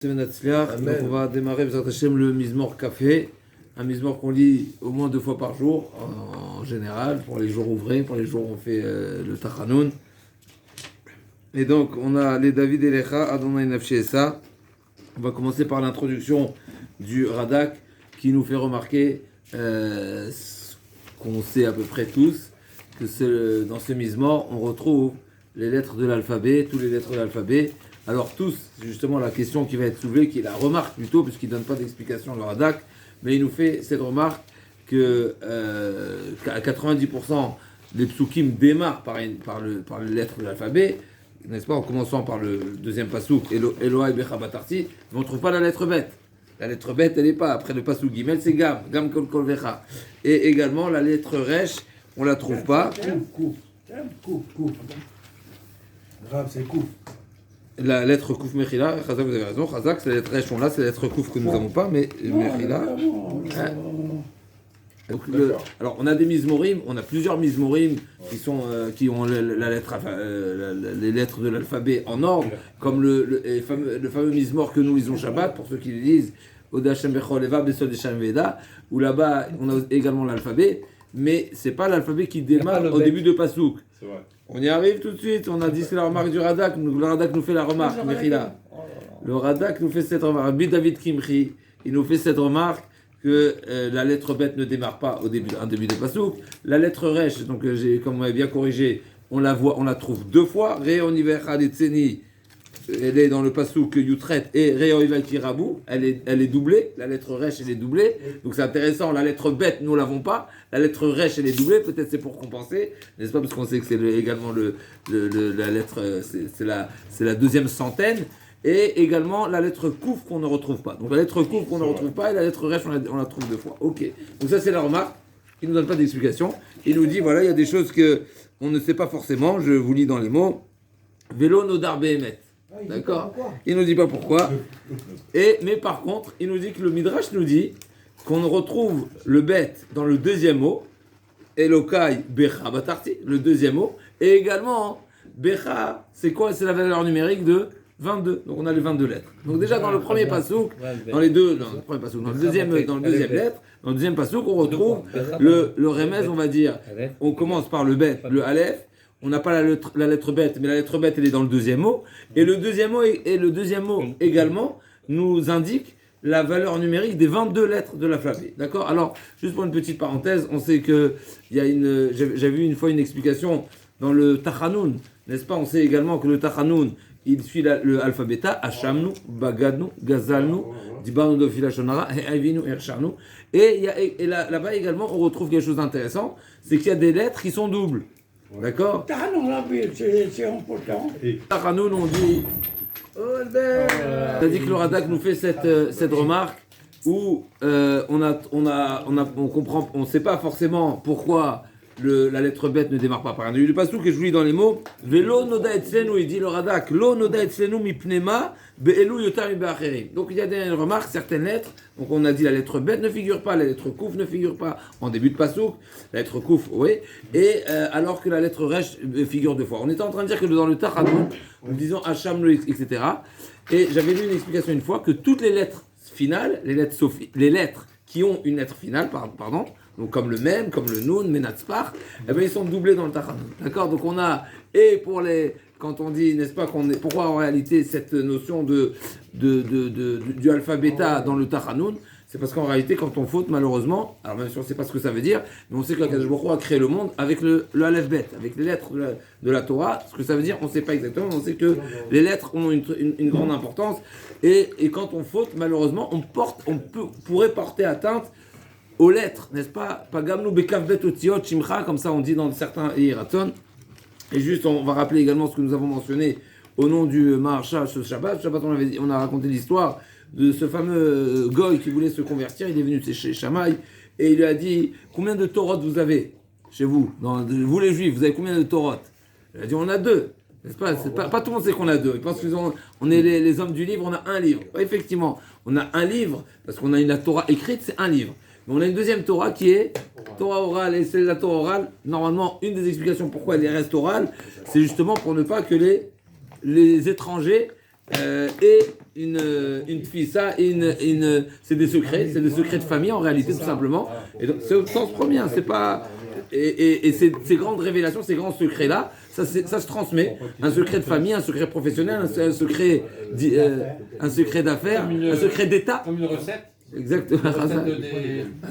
Donc on va démarrer le Mizmor Café, un Mizmor qu'on lit au moins 2 fois par jour en général, pour les jours ouvrés, pour les jours où on fait le Tachanoun. Et donc on a les David Elecha, Adonai Nafshi Esa. On va commencer par l'introduction du Radak qui nous fait remarquer ce qu'on sait à peu près tous, que dans ce Mizmor on retrouve les lettres de l'alphabet, toutes les lettres de l'alphabet. Alors tous, c'est justement la question qui va être soulevée, qui est la remarque plutôt, puisqu'il ne donne pas d'explication le Radak, mais il nous fait cette remarque qu'à 90% les psukim démarrent par les lettres de l'alphabet, n'est-ce pas, en commençant par le deuxième pasouk, Eloai Becha Batarti, mais on ne trouve pas la lettre bête. La lettre bête, elle n'est pas. Après le pasouk Gimel, c'est Gam Kol Kol Vecha. Et également la lettre Resh, on ne la trouve pas. Grave, c'est Kouf. La lettre Kouf Mechila, Chazak, vous avez raison, Chazak, c'est la lettre Resh, là, c'est la lettre Kouf que nous n'avons pas, mais Mechila. Alors, on a des Mizmorim, on a plusieurs Mizmorim qui ont la lettre, les lettres de l'alphabet en ordre, comme le fameux Mizmor que nous lisons Shabbat, pour ceux qui le lisent, Odashem Bechol Eva Besod Esham Veda, où là-bas, on a également l'alphabet, mais c'est pas l'alphabet qui démarre au début de Pasouk. C'est vrai. On y arrive tout de suite, on a dit c'est la remarque du Radak, le Radak nous fait la remarque, Mechila. Le Radak nous fait cette remarque, Rabbi David Kimchi, il nous fait cette remarque que la lettre bête ne démarre pas au début de Pasouk. La lettre Resh, donc comme vous m'avez bien corrigé, on la trouve 2 fois, Réoniver Hadetseni, elle est dans le Pasouk Yutret, et Réoniver Kirabou, elle est doublée, la lettre Resh elle est doublée, donc c'est intéressant, la lettre bête nous l'avons pas, la lettre Resh elle est doublée, peut-être c'est pour compenser, n'est-ce pas, parce qu'on sait que c'est également la lettre, c'est la deuxième centaine, et également la lettre Kouf qu'on ne retrouve pas. Donc la lettre Kouf qu'on ne retrouve pas, et la lettre Resh on la trouve 2 fois. Ok, donc ça c'est la remarque, il ne nous donne pas d'explication, il nous dit voilà, il y a des choses qu'on ne sait pas forcément, je vous lis dans les mots, Vélo Nodar Behemet. D'accord. Il ne nous dit pas pourquoi. Mais par contre, il nous dit que le Midrash nous dit qu'on retrouve le bête dans le deuxième mot, Elokai Becha Batarti, le deuxième mot, et également Becha, c'est quoi? C'est la valeur numérique de 22. Donc on a les 22 lettres. Donc déjà dans le premier pasouk, dans le deuxième lettre, dans le deuxième pasouk, on retrouve le remez, on va dire. On commence par le bête, le Aleph. On n'a pas la lettre bête, mais la lettre bête elle est dans le deuxième mot. Et le deuxième mot également nous indique la valeur numérique des 22 lettres de l'alphabet. D'accord? Alors, juste pour une petite parenthèse, on sait que j'avais vu une fois une explication dans le Tachanoun, n'est-ce pas? On sait également que le Tachanoun, il suit le alphabet Hashamnu, Bagadnu, Gazalnu, Dibarnu de Filashonara, Avinu, Ersharnu. Et là-bas également, on retrouve quelque chose d'intéressant, c'est qu'il y a des lettres qui sont doubles. D'accord? C'est important. Tachanoun, on dit. On a dit que le Radak nous fait cette remarque où on comprend, on ne sait pas forcément pourquoi la lettre bête ne démarre pas par un début du pasouk, et je vous lis dans les mots. Velo noda etzlenu, il dit le Radak, lo noda etzlenu mipnema be'elu yotar mi'ba'acherim. Donc il y a des remarques, certaines lettres. Donc on a dit la lettre bête ne figure pas, la lettre kouf ne figure pas en début de pasouk, la lettre kouf, oui, et alors que la lettre resh figure 2 fois. On était en train de dire que dans le Tachanoun, en disant Hacham, etc. Et j'avais lu une explication une fois que toutes les lettres finales, les lettres qui ont une lettre finale, pardon, donc comme le Mem, comme le Nun, Menatzpach, eh bien ils sont doublés dans le Tachanoun. D'accord? Donc on a, et pour quand on dit, n'est-ce pas, pourquoi en réalité cette notion du alphabet dans le Tachanoun, c'est parce qu'en réalité, quand on faute, malheureusement, alors même si on ne sait pas ce que ça veut dire, mais on sait que Akadosh Baruch Hu a créé le monde avec le Aleph Bet, avec les lettres de la Torah. Ce que ça veut dire, on ne sait pas exactement, mais on sait que les lettres ont une grande importance. Et quand on faute, malheureusement, on pourrait porter atteinte aux lettres, n'est-ce pas? Pagamnu bekav bet otiot shimcha, comme ça on dit dans certains Hiraton. Et juste, on va rappeler également ce que nous avons mentionné au nom du Maharsha ce Shabbat. On a raconté l'histoire de ce fameux Goy qui voulait se convertir. Il est venu chez Shammai et il lui a dit combien de Torot vous avez chez vous? Vous les Juifs, vous avez combien de Torot? Il a dit on a 2. N'est-ce pas? Pas tout le monde sait qu'on a 2. Ils pensent qu'on est les hommes du livre, on a un livre. Effectivement, on a un livre parce qu'on a la Torah écrite, c'est un livre. Mais on a une deuxième Torah qui est Torah orale, et c'est la Torah orale. Normalement, une des explications pourquoi elle reste orale, c'est justement pour ne pas que les étrangers et une tfissa, c'est des secrets de famille en réalité tout simplement. Et donc c'est au sens premier, c'est pas et ces grandes révélations, ces grands secrets là, ça se transmet. Un secret de famille, un secret professionnel, un secret d'affaires, un secret d'État. Comme une recette. Exactement.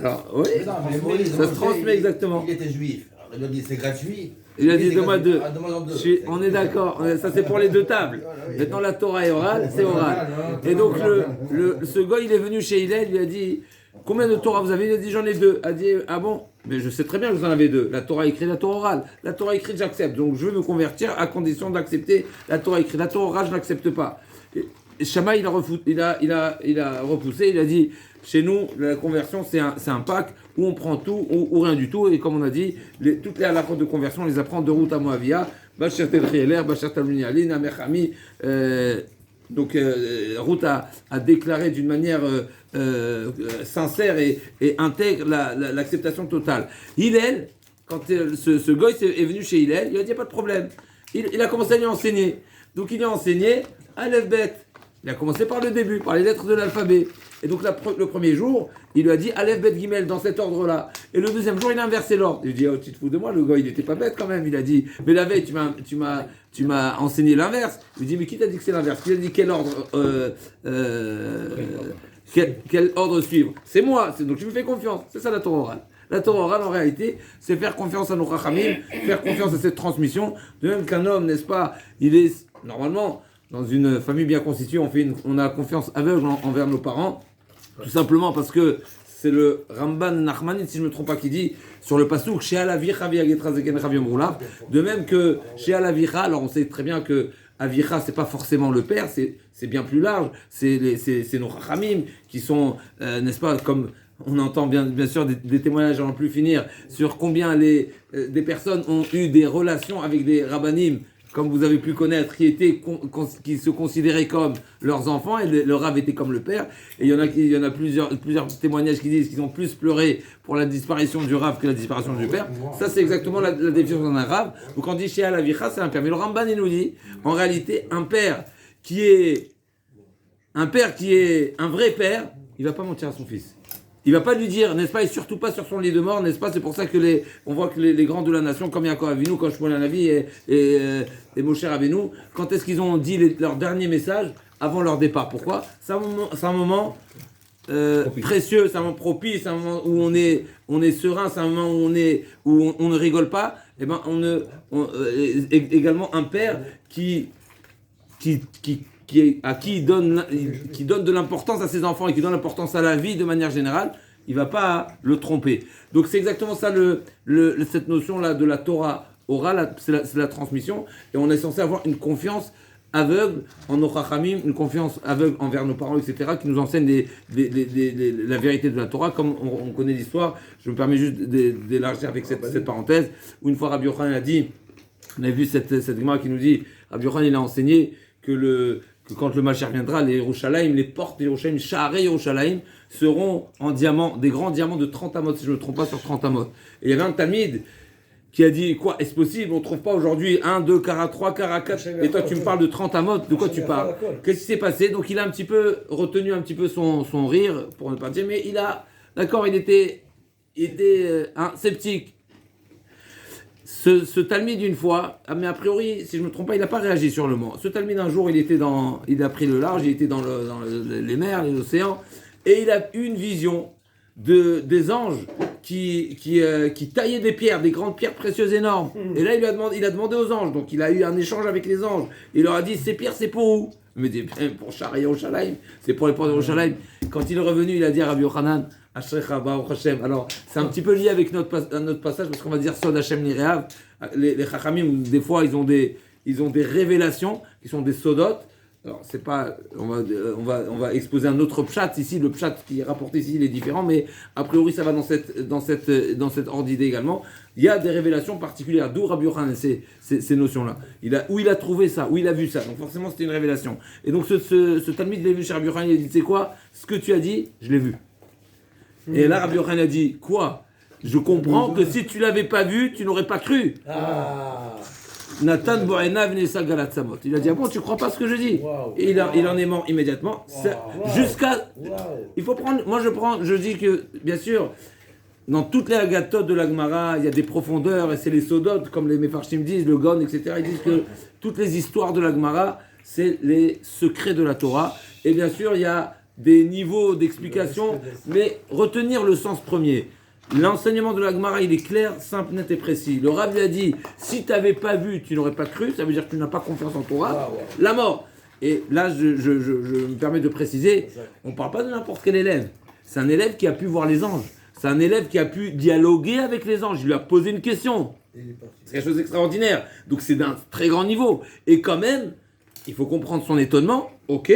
Alors oui, ça se transmet exactement. Il était juif. Alors, il a dit c'est gratuit. Il a dit donne-moi deux. Demande-en deux. On est d'accord, ça c'est pour les deux tables. Maintenant la Torah est orale, c'est oral. Et donc ce gars il est venu chez Hillel, il lui a dit combien de Torah vous avez? Il a dit j'en ai deux. Il a dit ah bon? Mais je sais très bien que vous en avez deux. La Torah écrite, la Torah orale. La Torah écrite j'accepte, donc je veux me convertir à condition d'accepter la Torah écrite. La Torah orale je n'accepte pas. Et Shammai il a repoussé, il a dit chez nous la conversion c'est un pack où on prend tout ou rien du tout, et comme on a dit toutes les halachot de conversion on les apprend de route à Moavia, Bachar Tel Chieler, Bachar Talmuni Alin, Amechami. Donc Ruth a déclaré d'une manière sincère et intègre l'acceptation totale. Hillel, quand ce goy est venu chez Hillel, il a dit pas de problème. Il a commencé à lui enseigner. Donc il lui a enseigné Aleph Bet. Il a commencé par le début, par les lettres de l'alphabet. Et donc le premier jour, il lui a dit Aleph Bet Gimel dans cet ordre-là. Et le deuxième jour, il a inversé l'ordre. Il lui dit oh, tu te fous de moi, le gars, il n'était pas bête quand même. Il a dit mais la veille, tu m'as enseigné l'inverse. Il lui dit mais qui t'a dit que c'est l'inverse? Qui t'a dit quel ordre quel ordre suivre? C'est moi. Donc tu me fais confiance. C'est ça la Torah orale. La Torah orale, en réalité, c'est faire confiance à nos Chachamim, faire confiance à cette transmission. De même qu'un homme, n'est-ce pas, il est normalement dans une famille bien constituée, on a confiance aveugle envers nos parents. Tout simplement parce que c'est le Ramban Nachmanide, si je ne me trompe pas, qui dit sur le passouk chez Alavicha Viagetra Zeken Rav Yom Roulav. De même que chez Alavicha, alors on sait très bien que Avicha, c'est pas forcément le père, c'est bien plus large. C'est nos Chachamim qui sont, n'est-ce pas, comme on entend bien sûr des témoignages à n'en plus finir sur combien des personnes ont eu des relations avec des rabbanim, comme vous avez pu connaître, qui se considéraient comme leurs enfants, et le Rav était comme le père. Et il y en a plusieurs témoignages qui disent qu'ils ont plus pleuré pour la disparition du Rav que la disparition du père. Ça, c'est exactement la définition d'un Rav. Donc quand on dit chez Alavicha, c'est un père. Mais le Ramban, il nous dit, en réalité, un père qui est un vrai père, il ne va pas mentir à son fils. Il va pas lui dire, n'est-ce pas, et surtout pas sur son lit de mort, n'est-ce pas? C'est pour ça que on voit que les grands de la nation, comme Yaakov Avinu, comme Shmuel Hanavi et Moshe Rabbeinu, quand est-ce qu'ils ont dit leur dernier message avant leur départ? Pourquoi? C'est un moment précieux, c'est un moment propice, c'est un moment où on est serein, c'est un moment où on ne rigole pas. Et ben également un père qui donne de l'importance à ses enfants et qui donne l'importance à la vie de manière générale, il ne va pas le tromper. Donc c'est exactement ça cette notion-là de la Torah orale, c'est la transmission, et on est censé avoir une confiance aveugle en nos chachamim, une confiance aveugle envers nos parents, etc., qui nous enseignent la vérité de la Torah, comme on connaît l'histoire. Je me permets juste d'élargir avec cette parenthèse, où une fois Rabbi Yochanan a dit, on a vu cette Gemara qui nous dit, Rabbi Yochanan il a enseigné que quand le Mashiach viendra, les Yerushalayim, les portes de Yerushalayim, Sha'arei Yerushalayim, seront en diamant, des grands diamants de 30 amot, si je ne me trompe pas, sur 30 amot. Et il y avait un Talmid qui a dit, quoi, est-ce possible? On ne trouve pas aujourd'hui 1, 2 carats, 3 carats, 4, et toi tu me parles de 30 amot, de quoi tu parles? Qu'est-ce qui s'est passé? Donc il a un petit peu retenu un petit peu son rire, pour ne pas dire, mais il était sceptique. Ce Talmid d'une fois, mais a priori, si je ne me trompe pas, il n'a pas réagi sur le mot. Ce Talmid un jour, il a pris le large, il était dans les mers, les océans, et il a eu une vision des anges qui taillaient des pierres, des grandes pierres précieuses énormes. Et là, il a demandé aux anges, donc il a eu un échange avec les anges. Il leur a dit, ces pierres, c'est pour où? Il me dit, pour Sha'arei Yerushalayim, c'est pour les portes de Yerushalayim. Quand il est revenu, il a dit à Rabbi Yochanan, alors, c'est un petit peu lié avec notre passage, parce qu'on va dire Sod Hashem Nireav. Les Chachamim, des fois, ils ont des révélations qui sont des sodotes. Alors, c'est pas, on va exposer un autre pshat ici. Le pshat qui est rapporté ici, il est différent, mais a priori, ça va dans cette ordre d'idée également. Il y a des révélations particulières, d'où Rabbi Yochanan, ces notions-là. Où il a trouvé ça, où il a vu ça. Donc, forcément, c'était une révélation. Et donc, ce Talmid, il l'a vu chez Rabbi Yochanan, il a dit, tu sais quoi, ce que tu as dit, je l'ai vu. Et là, Rabbi Yochanan a dit, quoi? Je comprends que si tu l'avais pas vu, tu n'aurais pas cru. Nathan Boena Venesa Galatsamot. Il a dit, ah bon, tu crois pas ce que je dis? Waouh. Et il en est mort immédiatement. Jusqu'à. Il faut prendre. Moi, je dis que, bien sûr, dans toutes les agathot de la Gemara, il y a des profondeurs, et c'est les sodotes, comme les Mefarshim disent, le Gon, etc. Ils disent que toutes les histoires de la Gemara, c'est les secrets de la Torah. Et bien sûr, il y a des niveaux d'explication, mais retenir le sens premier. L'enseignement de la Gemara, il est clair, simple, net et précis. Le Rav lui a dit, si tu n'avais pas vu, tu n'aurais pas cru, ça veut dire que tu n'as pas confiance en ton Rav, la mort. Et là, je me permets de préciser, on ne parle pas de n'importe quel élève. C'est un élève qui a pu voir les anges. C'est un élève qui a pu dialoguer avec les anges. Il lui a posé une question. C'est quelque chose d'extraordinaire. Donc c'est d'un très grand niveau. Et quand même, il faut comprendre son étonnement. Ok.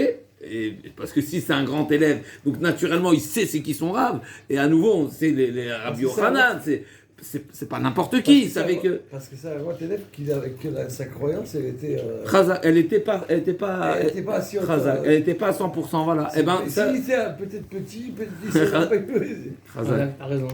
Parce que si c'est un grand élève, donc naturellement il sait c'est qui son Rav. Et à nouveau, on sait les Rabbi Yochanan. C'est pas n'importe qui. Il savait que. Parce que c'est un grand élève qui, avec sa croyance, elle était. Elle était pas. Elle était pas si haute, elle était pas à 100%. Voilà. Et ben. Si il était peut-être petit, peut-être il s'est pas eu. T'as raison.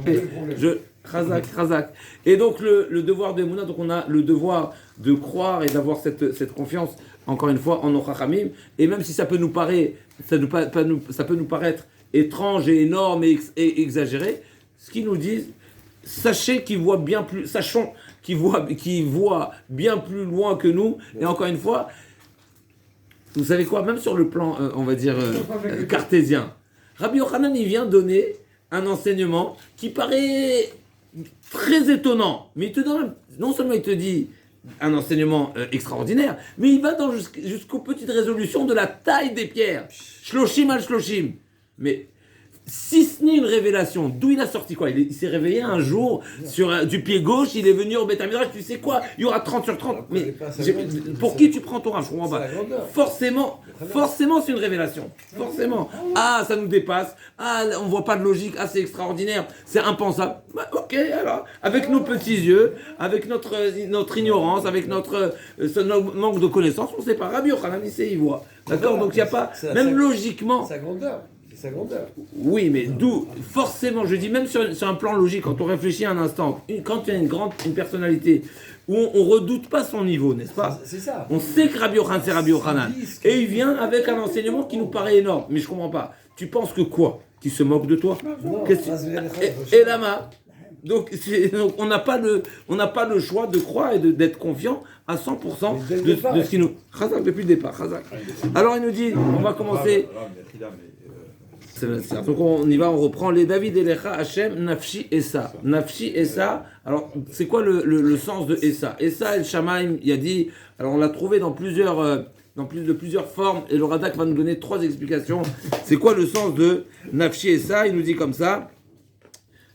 Chazak. Et donc le devoir de Mouna, donc on a le devoir de croire et d'avoir cette confiance, encore une fois, en nos Chachamim. Et même si ça peut nous paraître, ça peut nous paraître étrange et énorme et exagéré, ce qu'ils nous disent, sachez qu'ils voient bien plus, sachons qu'ils voient bien plus loin que nous. Et encore une fois, vous savez quoi, même sur le plan, on va dire, cartésien, Rabbi Yochanan, il vient donner un enseignement qui paraît très étonnant, mais il te donne, non seulement il te dit un enseignement extraordinaire, mais il va jusqu'aux petites résolutions de la taille des pierres. Shloshim al shloshim. Mais si ce n'est une révélation, d'où il a sorti quoi? Il s'est réveillé un jour du pied gauche, il est venu au Beth Midrash, tu sais quoi? Il y aura 30 sur 30. Mais pour qui tu prends ton rang? Je comprends pas. Forcément, c'est une révélation. Forcément. Ah, ça nous dépasse. Ah, on voit pas de logique. Ah, c'est extraordinaire. C'est impensable. Bah, ok, alors. Avec nos petits yeux, avec notre ignorance, avec notre manque de connaissances, on sait pas. Rabbi Yochanan, il sait, il voit. D'accord? Donc il n'y a pas, même logiquement. Sa grandeur. Sa grandeur. Oui, mais d'où, forcément, je dis même sur un plan logique, quand on réfléchit un instant, quand il y a une personnalité où on redoute pas son niveau, n'est-ce pas? C'est ça. On sait que Rabbi Yochanan, c'est Rabbi Yochanan. Et il vient avec un enseignement qui nous paraît énorme. Mais je comprends pas. Tu penses que quoi? Qu'il se moque de toi? Non, et Lama. Donc on n'a pas le choix de croire et d'être confiant à 100% de ce qui nous... Chazak, depuis le départ, Chazak. Alors il nous dit, on va commencer... Donc on y va, on reprend les David Elecha Hachem Nafshi Essa. Nafshi Essa, alors c'est quoi le sens de Essa? Essa El Shamaim, il a dit, alors on l'a trouvé dans plusieurs formes, et le Radak va nous donner 3 explications. C'est quoi le sens de Nafshi Essa? Il nous dit comme ça,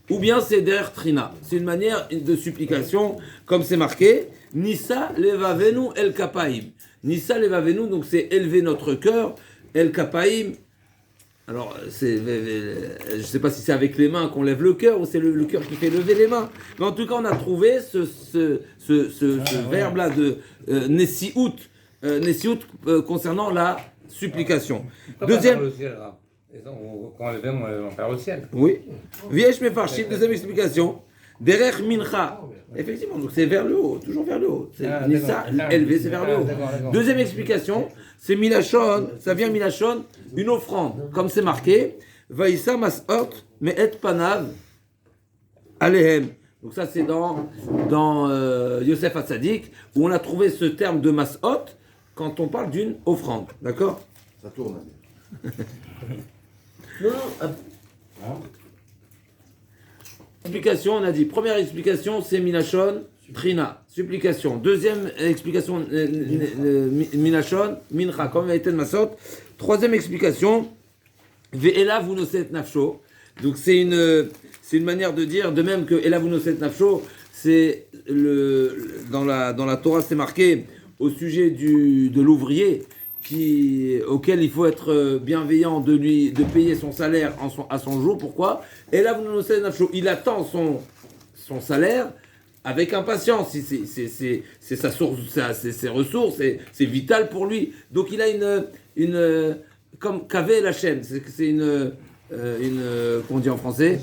ou bien c'est Der Trina, c'est une manière de supplication, comme c'est marqué, Nissa Levavenu El Kapaim. Nissa Levavenu, donc c'est élever notre cœur, El Kapaim. Alors, je ne sais pas si c'est avec les mains qu'on lève le cœur ou c'est le cœur qui fait lever les mains. Mais en tout cas, on a trouvé ce verbe-là de Nessihout concernant la supplication. Deuxième. Quand on lève, on perd au ciel. Oui. Viesh Mefarshim, deuxième explication. Derech Mincha. Effectivement, donc c'est vers le haut, toujours vers le haut. C'est Nissa, élevé, c'est vers le haut. Deuxième explication, c'est Milachon, ça vient Milachon, une offrande, comme c'est marqué, Vaïssa Masot, Me'et Panav, Alehem. Donc ça c'est dans Yosef Hatzadik, où on a trouvé ce terme de Masot quand on parle d'une offrande. D'accord? Ça tourne. Non. Explication, on a dit, première explication, c'est Minachon, Trina, supplication. Deuxième explication, Minachon, Mincha, comme a été de Masot. Troisième explication, Ve'ela vunoset nafsho. Donc c'est une manière de dire, de même que Ela vunoset nafsho, c'est dans la Torah, c'est marqué au sujet de l'ouvrier, auquel il faut être bienveillant, de payer son salaire à son jour. Pourquoi? Et là, il attend son salaire avec impatience. C'est sa source, c'est ses ressources, c'est vital pour lui. Donc il a une comme Kavé la chaîne. C'est une comment on dit en français?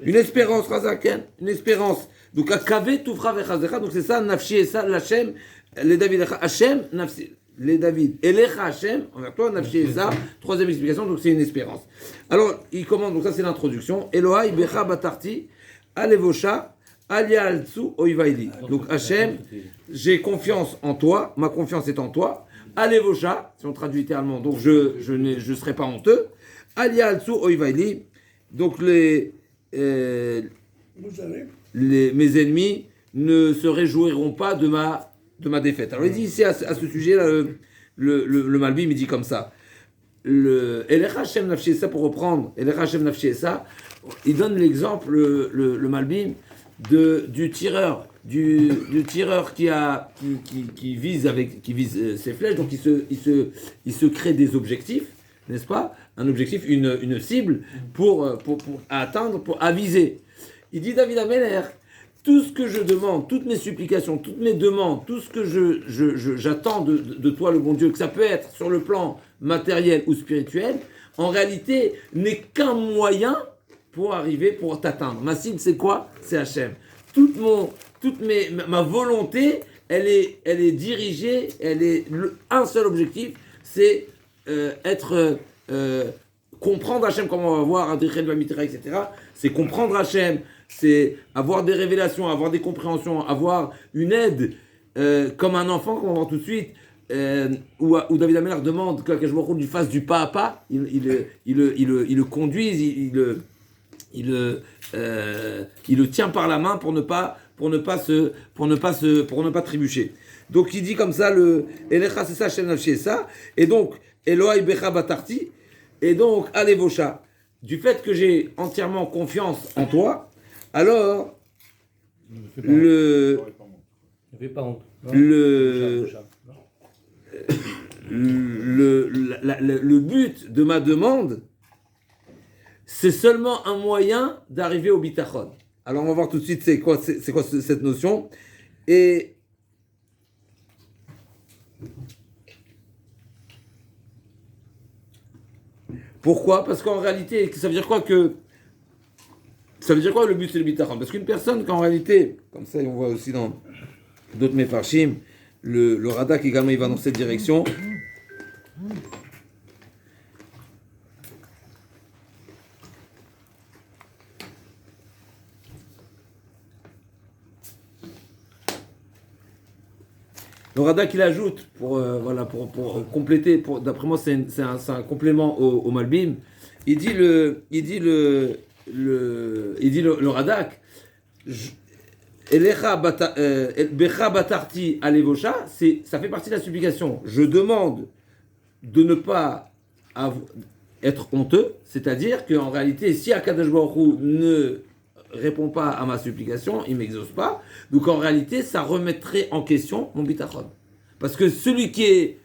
Une espérance, Razaken, une espérance. Donc à Kavé Toufra Vechazecha. Donc c'est ça, Nafshi et ça, Lachem. les David Hachem, nafsi. Les David, Elecha Hachem, envers toi, nafshi et ça. Troisième explication, donc c'est une espérance. Alors, il commande, donc ça c'est l'introduction. Elohai Becha Batarti, Alevosha, Alialtsu Oivaili. Donc Hachem, j'ai confiance en toi, ma confiance est en toi. Alevosha, si on traduit littéralement, donc je ne serai pas honteux. Alialtsu Oivaili, donc mes ennemis ne se réjouiront pas de ma défaite. Alors il dit ici à ce sujet-là, le Malbim, il dit comme ça. Elecha Hashem Nafshi Esa, pour reprendre, Elecha Hashem Nafshi Esa, il donne l'exemple, le Malbim, du tireur, du tireur qui vise ses flèches, donc il se crée des objectifs, n'est-ce pas? Un objectif, une cible pour atteindre, pour aviser. Il dit David Ameler, tout ce que je demande, toutes mes supplications, toutes mes demandes, tout ce que j'attends de toi, le bon Dieu, que ça peut être sur le plan matériel ou spirituel, en réalité, n'est qu'un moyen pour arriver, pour t'atteindre. Ma cible, c'est quoi? C'est Hachem. Ma volonté, elle est dirigée, un seul objectif, c'est comprendre Hachem, comme on va voir, etc. C'est comprendre Hachem, c'est avoir des révélations, avoir des compréhensions, avoir une aide, comme un enfant, comme on va voir tout de suite, où David Ameller demande que Akash Baruch Hu lui fasse du pas à pas, il le conduise, il le tient par la main pour ne pas trébucher. Donc il dit comme ça Elecha c'est ça, Shem Nafshi ça, et donc Elohai Becha Batarti, et donc Alevosha, du fait que j'ai entièrement confiance en toi, alors le but de ma demande, c'est seulement un moyen d'arriver au bitachon. Alors on va voir tout de suite c'est quoi cette notion. Et pourquoi? Parce qu'en réalité, ça veut dire quoi le but c'est le bitachon? Parce qu'une personne qu'en réalité, comme ça on voit aussi dans d'autres mefarshim, le Radak également il va dans cette direction. Le Radak il ajoute pour compléter, d'après moi c'est un complément au Malbim. Il dit le Radak, Becha Batarti Alevosha, ça fait partie de la supplication. Je demande de ne pas être honteux, c'est-à-dire qu'en réalité, si Akadosh Baruch Hu ne répond pas à ma supplication, il ne m'exauce pas, donc en réalité, ça remettrait en question mon bitachon. Parce que celui qui est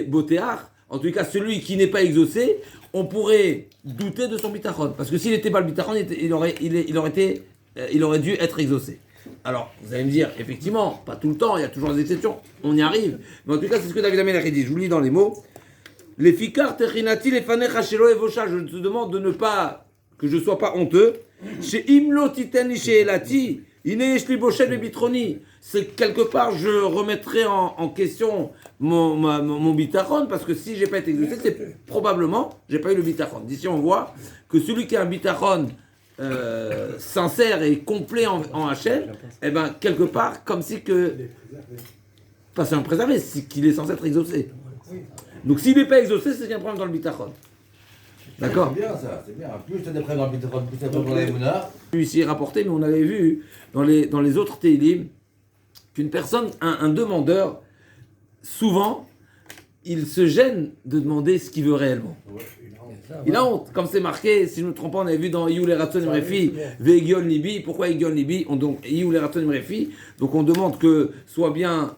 botéar, en tout cas celui qui n'est pas exaucé, on pourrait douter de son bitachon. Parce que s'il n'était pas le bitachon, il aurait dû être exaucé. Alors, vous allez me dire, effectivement, pas tout le temps, il y a toujours des exceptions, on y arrive. Mais en tout cas, c'est ce que David Ameller dit. Je vous lis dans les mots. Les fikar techinati les fanecha shelo evosha. Je te demande de ne pas, que je ne sois pas honteux. Chez imlo titani chez elati, ineyeshli boshet bebitroni. C'est quelque part, je remettrai en question mon bitachon, parce que si j'ai pas été exaucé, c'est probablement, j'ai pas eu le bitachon. D'ici, on voit que celui qui a un bitachon sincère et complet en Hachem, eh ben quelque part, comme si que, pas c'est un préservé, c'est qu'il est censé être exaucé. Donc s'il n'est pas exaucé, c'est qu'il y a un problème dans le bitachon. D'accord? C'est bien ça, c'est bien. Plus tu as des problèmes dans le bitachon, plus tu as des problèmes dans l'émouna. Ici rapporté, mais on avait vu dans les autres Teilim qu'une personne, un demandeur, souvent, il se gêne de demander ce qu'il veut réellement. Il a honte, comme c'est marqué, si je ne me trompe pas, on avait vu dans Iyou les Raton Imrefi, Vegion Libi, pourquoi Egion Libi, donc Iyou les Raton Imrefi, donc on demande que soit bien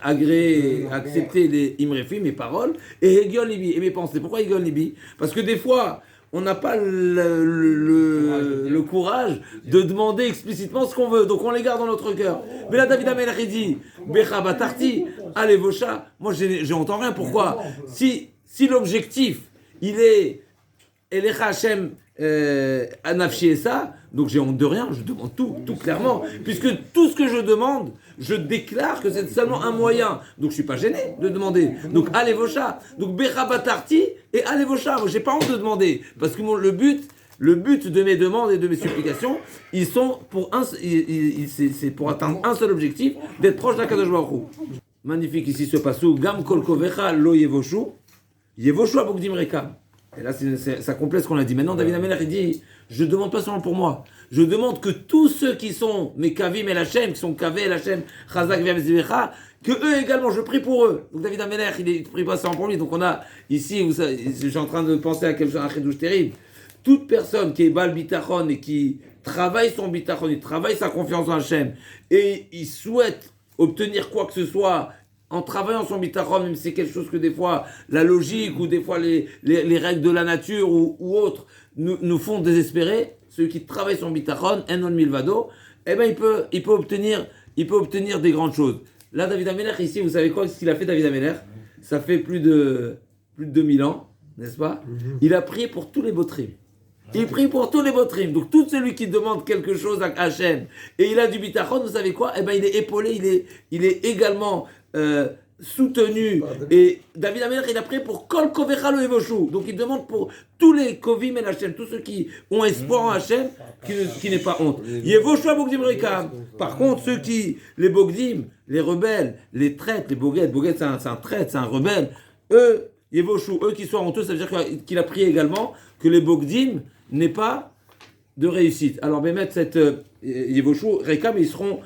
agréé, accepter les Imrefi, mes paroles, et Egion Libi, et mes pensées. Pourquoi Egion Libi? Parce que des fois, on n'a pas le courage de demander explicitement ce qu'on veut, donc on les garde dans notre cœur. Mais là, David Ameller dit, Becha Batarti, allez Vosha, moi j'entends rien, pourquoi? Si l'objectif, il est Elecha Hashem Anafshi et ça, donc j'ai honte de rien, je demande tout clairement, puisque tout ce que je demande, je déclare que c'est seulement un moyen, donc je suis pas gêné de demander. Donc allez vos chats, donc Bechabatarti et allez vos chats, moi j'ai pas honte de demander, parce que le but de mes demandes et de mes supplications, ils sont pour c'est pour atteindre un seul objectif, d'être proche d'Akadosh Baruch Hu. Magnifique ici ce passou, Gam Kol Kovecha Lo Yevoshu, Yevoshu Abogdim Rekam. Et là, ça complète ce qu'on a dit. Maintenant, David Amelech, il dit, je ne demande pas seulement pour moi. Je demande que tous ceux qui sont mes Kavim et Lachem, qui sont Kavé et Lachem, Chazak Vemzivecha, que eux également, je prie pour eux. Donc David Amelech, il ne prie pas seulement pour lui. Donc on a ici, je suis en train de penser à quelque chose, un chidouche terrible. Toute personne qui est Baal Bitachon et qui travaille son Bitachon, il travaille sa confiance en Hachem, et il souhaite obtenir quoi que ce soit, en travaillant son bitachon, même si c'est quelque chose que des fois la logique ou des fois les règles de la nature ou autres nous font désespérer, ceux qui travaillent son bitachon, enon milvado, eh ben il peut obtenir des grandes choses. Là, David Amelech, ici, vous savez quoi, ce qu'il a fait, David Amelech? Ça fait plus de 2000 ans, n'est-ce pas? Il a prié pour tous les botrim. Il prie pour tous les botrim. Donc tout celui qui demande quelque chose à Hachem et il a du bitachon, vous savez quoi? Eh ben il est épaulé, il est également soutenu. Et David Amelech, il a prié pour Kol Kovecha Lo Yevoshu. Donc il demande pour tous les Kovim et Hachem, tous ceux qui ont espoir en Hachem, qui n'est pas honte. Yevoshu Abogdim Rekam. Par contre, ceux qui, les Bogdim, les rebelles, les traîtres, les Boguettes c'est un traître, c'est un rebelle, eux, Yevoshu, eux qui soient honteux, ça veut dire qu'il a prié également que les Bogdim n'aient pas de réussite. Alors, Bémet, cette Yevoshu, Rekam, ils auront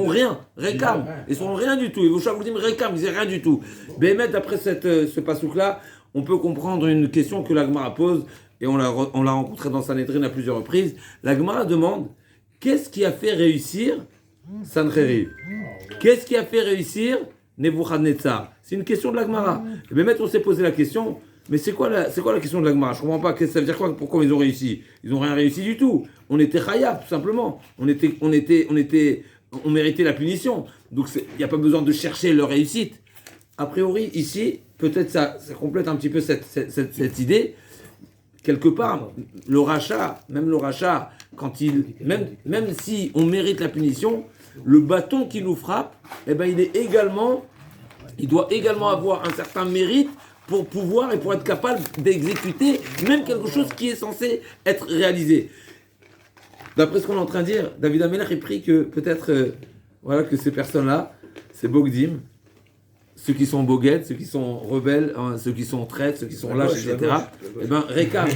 rien. Rekam, ils seront rien du tout. Yevoshu Abogdim Rekam, ils n'ont rien du tout. Bémet, d'après ce pasouk-là, on peut comprendre une question que la Gemara pose, et on l'a rencontré dans Sanhedrin à plusieurs reprises. La Gemara demande, qu'est-ce qui a fait réussir Sancheriv? Qu'est-ce qui a fait réussir Nebuchadnezzar? C'est une question de la Gemara. Et bien, on s'est posé la question, mais c'est quoi la question de la Gemara? Je ne comprends pas, ça veut dire quoi? Pourquoi ils ont réussi? Ils n'ont rien réussi du tout. On était Chayab, tout simplement. On méritait la punition. Donc, il n'y a pas besoin de chercher leur réussite. A priori, ici, peut-être ça complète un petit peu cette idée. Quelque part, le rachat, quand même si on mérite la punition, le bâton qui nous frappe, eh ben, il doit également avoir un certain mérite pour pouvoir et pour être capable d'exécuter même quelque chose qui est censé être réalisé. D'après ce qu'on est en train de dire, David Amelech est pris que peut-être que ces personnes-là, ces Bogdim, ceux qui sont boguettes, ceux qui sont rebelles, ceux qui sont traîtres, ceux qui sont lâches, etc. Eh bien, Rekam,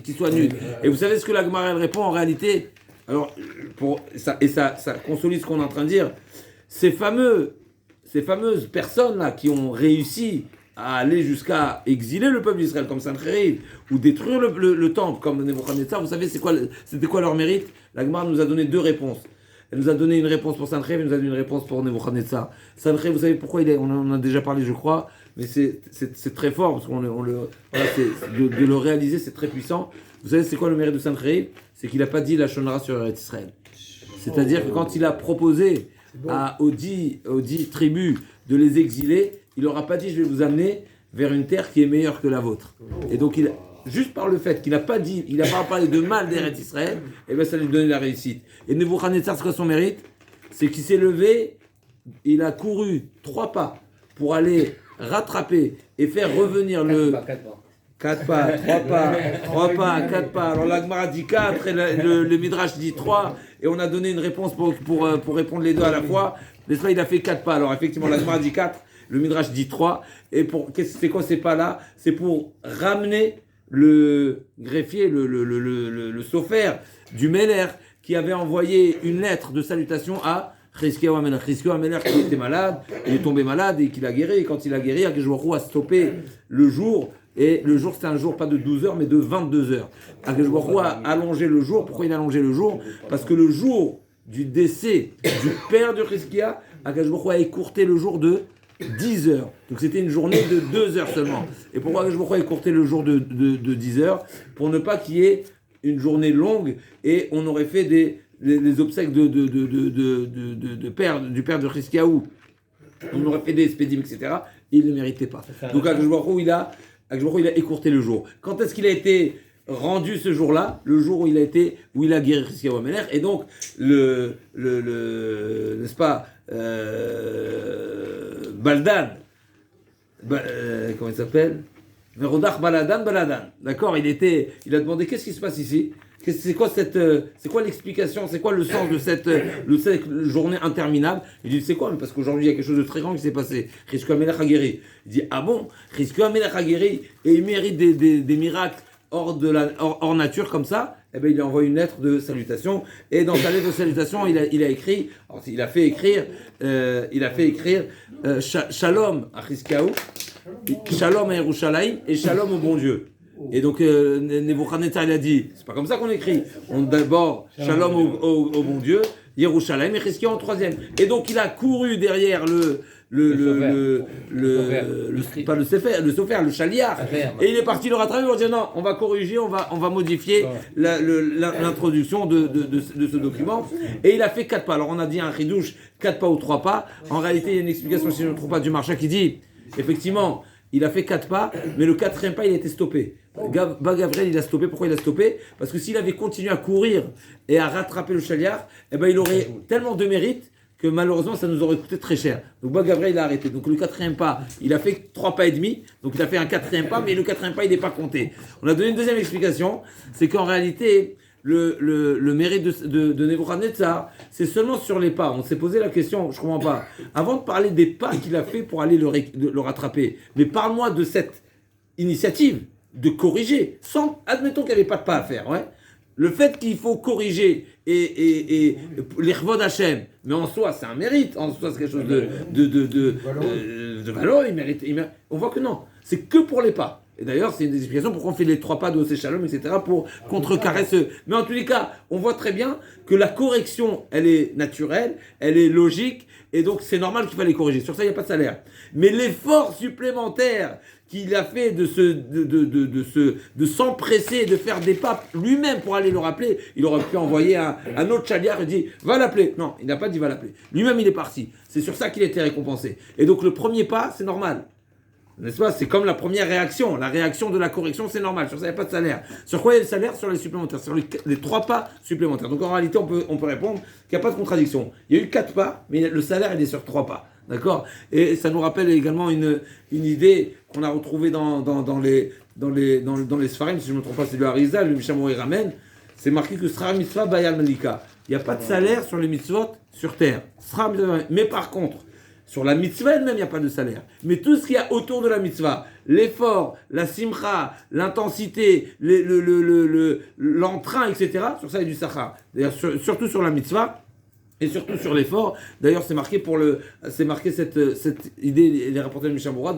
qu'ils soient nuls. Et vous savez ce que la Gemara elle répond en réalité? Alors, ça consolide ce qu'on est en train de dire. Ces fameuses personnes-là qui ont réussi à aller jusqu'à exiler le peuple d'Israël comme Sancheriv, ou détruire le temple comme Nebuchadnezzar, vous savez c'était quoi leur mérite? La Gemara nous a donné deux réponses. Elle nous a donné une réponse pour Sancheriv, elle nous a donné une réponse pour Nebuchadnezzar. Sancheriv, vous savez pourquoi on en a déjà parlé, je crois, mais c'est très fort, parce de le réaliser, c'est très puissant. Vous savez, c'est quoi le mérite de Sancheriv? C'est qu'il n'a pas dit la Shonara sur Eretz Israël. C'est-à-dire que quand il a proposé aux 10 tribus de les exiler, il leur a pas dit je vais vous amener vers une terre qui est meilleure que la vôtre. Et donc juste par le fait qu'il n'a pas parlé de mal d'Eretz Israël, et bien ça lui donnait la réussite. Et Nebuchadnezzar, c'est quoi son mérite? C'est qu'il s'est levé, il a couru 3 pas pour aller rattraper et faire revenir le 4 pas, 3 pas, 4 pas. Alors la Gemara dit 4 et le Midrash dit 3 et on a donné une réponse pour répondre les deux à la fois. N'est-ce pas, il a fait 4 pas. Alors effectivement la Gemara dit 4, le Midrash dit 3. Et c'est quoi ces pas là? C'est pour ramener le greffier, le sofer du Meller qui avait envoyé une lettre de salutation à Chizkiyahu Amelech. Chizkiyahu Amelech qui était malade, il est tombé malade et qu'il a guéri. Et quand il a guéri, Akadosh Baruch Hu a stoppé le jour. Et le jour, c'était un jour pas de 12 heures, mais de 22 heures. Akadosh Baruch Hu a allongé le jour. Pourquoi il a allongé le jour? Parce que le jour du décès du père de Chizkiyahu, Akadosh Baruch Hu a écourté le jour de 10 heures. Donc c'était une journée de 2 heures seulement. Et pourquoi Akadosh Baruch Hu a écourté le jour de 10 heures? Pour ne pas qu'il y ait une journée longue et on aurait fait les obsèques du père de Chizkiyahu. On aurait fait des spédimes, etc. Et il ne méritait pas. Donc Akadosh Baruch Hu, il a Akjouch, il a écourté le jour. Quand est-ce qu'il a été rendu ce jour-là? Le jour où il a guéri Chizkiyahu HaMelech. Et donc, n'est-ce pas, Baldan, comment il s'appelle? Verodach Baladan. D'accord, il a demandé qu'est-ce qui se passe ici? C'est quoi l'explication? C'est quoi le sens de cette journée interminable? Il dit c'est quoi? Parce qu'aujourd'hui il y a quelque chose de très grand qui s'est passé. Chizkiyahu HaMelech a guéri. Il dit ah bon? Chizkiyahu HaMelech a guéri et il mérite des miracles hors nature comme ça. Eh bien, il lui envoie une lettre de salutation et dans sa lettre de salutation il a fait écrire Shalom à Chizkiyahu, Shalom à Yerushalayim et Shalom au bon Dieu. Et donc, Nebuchadnezzar, il a dit, c'est pas comme ça qu'on écrit. D'abord, Shalom au bon Dieu, Yerushalayim et Chizkiyahu en troisième. Et donc, il a couru derrière le chaliar. Et il est parti le rattraper pour dire non, on va corriger, on va modifier l'introduction de ce document. Et il a fait 4 pas. Alors, on a dit un chidouche, 4 pas ou 3 pas. En réalité, il y a une explication, si je ne me trompe pas, du marchand qui dit, effectivement, il a fait 4 pas, mais le 4e pas, il a été stoppé. Gabriel, il a stoppé. Pourquoi il a stoppé? Parce que s'il avait continué à courir et à rattraper le chaliar, eh ben, il aurait tellement de mérite que malheureusement, ça nous aurait coûté très cher. Donc, Gabriel, il a arrêté. Donc, le 4e pas, il a fait 3 pas et demi. Donc, il a fait un 4e pas, mais le 4e pas, il n'est pas compté. On a donné une deuxième explication. C'est qu'en réalité, le mérite de Nebuchadnezzar, c'est seulement sur les pas. On s'est posé la question, je ne comprends pas. Avant de parler des pas qu'il a fait pour aller le rattraper, mais parle-moi de cette initiative de corriger, admettons qu'il n'y avait pas de pas à faire, ouais. Le fait qu'il faut corriger et l'Irvod Hashem, mais en soi c'est un mérite, en soi c'est quelque chose de valeur, il mérite. On voit que non, c'est que pour les pas. Et d'ailleurs, c'est une des explications pourquoi on fait les 3 pas de Osé Shalom, etc., pour contrecarrer ce. Mais en tous les cas, on voit très bien que la correction, elle est naturelle, elle est logique, et donc c'est normal qu'il fallait corriger. Sur ça, il n'y a pas de salaire. Mais l'effort supplémentaire qu'il a fait de s'empresser, de faire des pas lui-même pour aller le rappeler, il aurait pu envoyer un autre chaliar et dire va l'appeler. Non, il n'a pas dit va l'appeler. Lui-même, il est parti. C'est sur ça qu'il a été récompensé. Et donc le premier pas, c'est normal. N'est-ce pas? C'est comme la première réaction. La réaction de la correction, c'est normal. Sur ça, il n'y a pas de salaire. Sur quoi il y a le salaire? Sur les supplémentaires. Sur les 3 pas supplémentaires. Donc en réalité, on peut répondre qu'il n'y a pas de contradiction. Il y a eu 4 pas, mais le salaire, il est sur 3 pas. D'accord? Et ça nous rappelle également une idée qu'on a retrouvée dans les Sfarim, si je ne me trompe pas, c'est le Harizal, le Mishamori ramène. C'est marqué que Srar Mitzvah Bayal Malika. Il n'y a pas de salaire sur les mitzvot sur terre. Mais par contre, sur la mitzvah elle-même, il n'y a pas de salaire. Mais tout ce qu'il y a autour de la mitzvah, l'effort, la simcha, l'intensité, l'entrain, etc., sur ça, il y a du sachar. D'ailleurs, surtout sur la mitzvah, et surtout sur l'effort. D'ailleurs, c'est marqué cette idée, les rapportés de Mishamoura,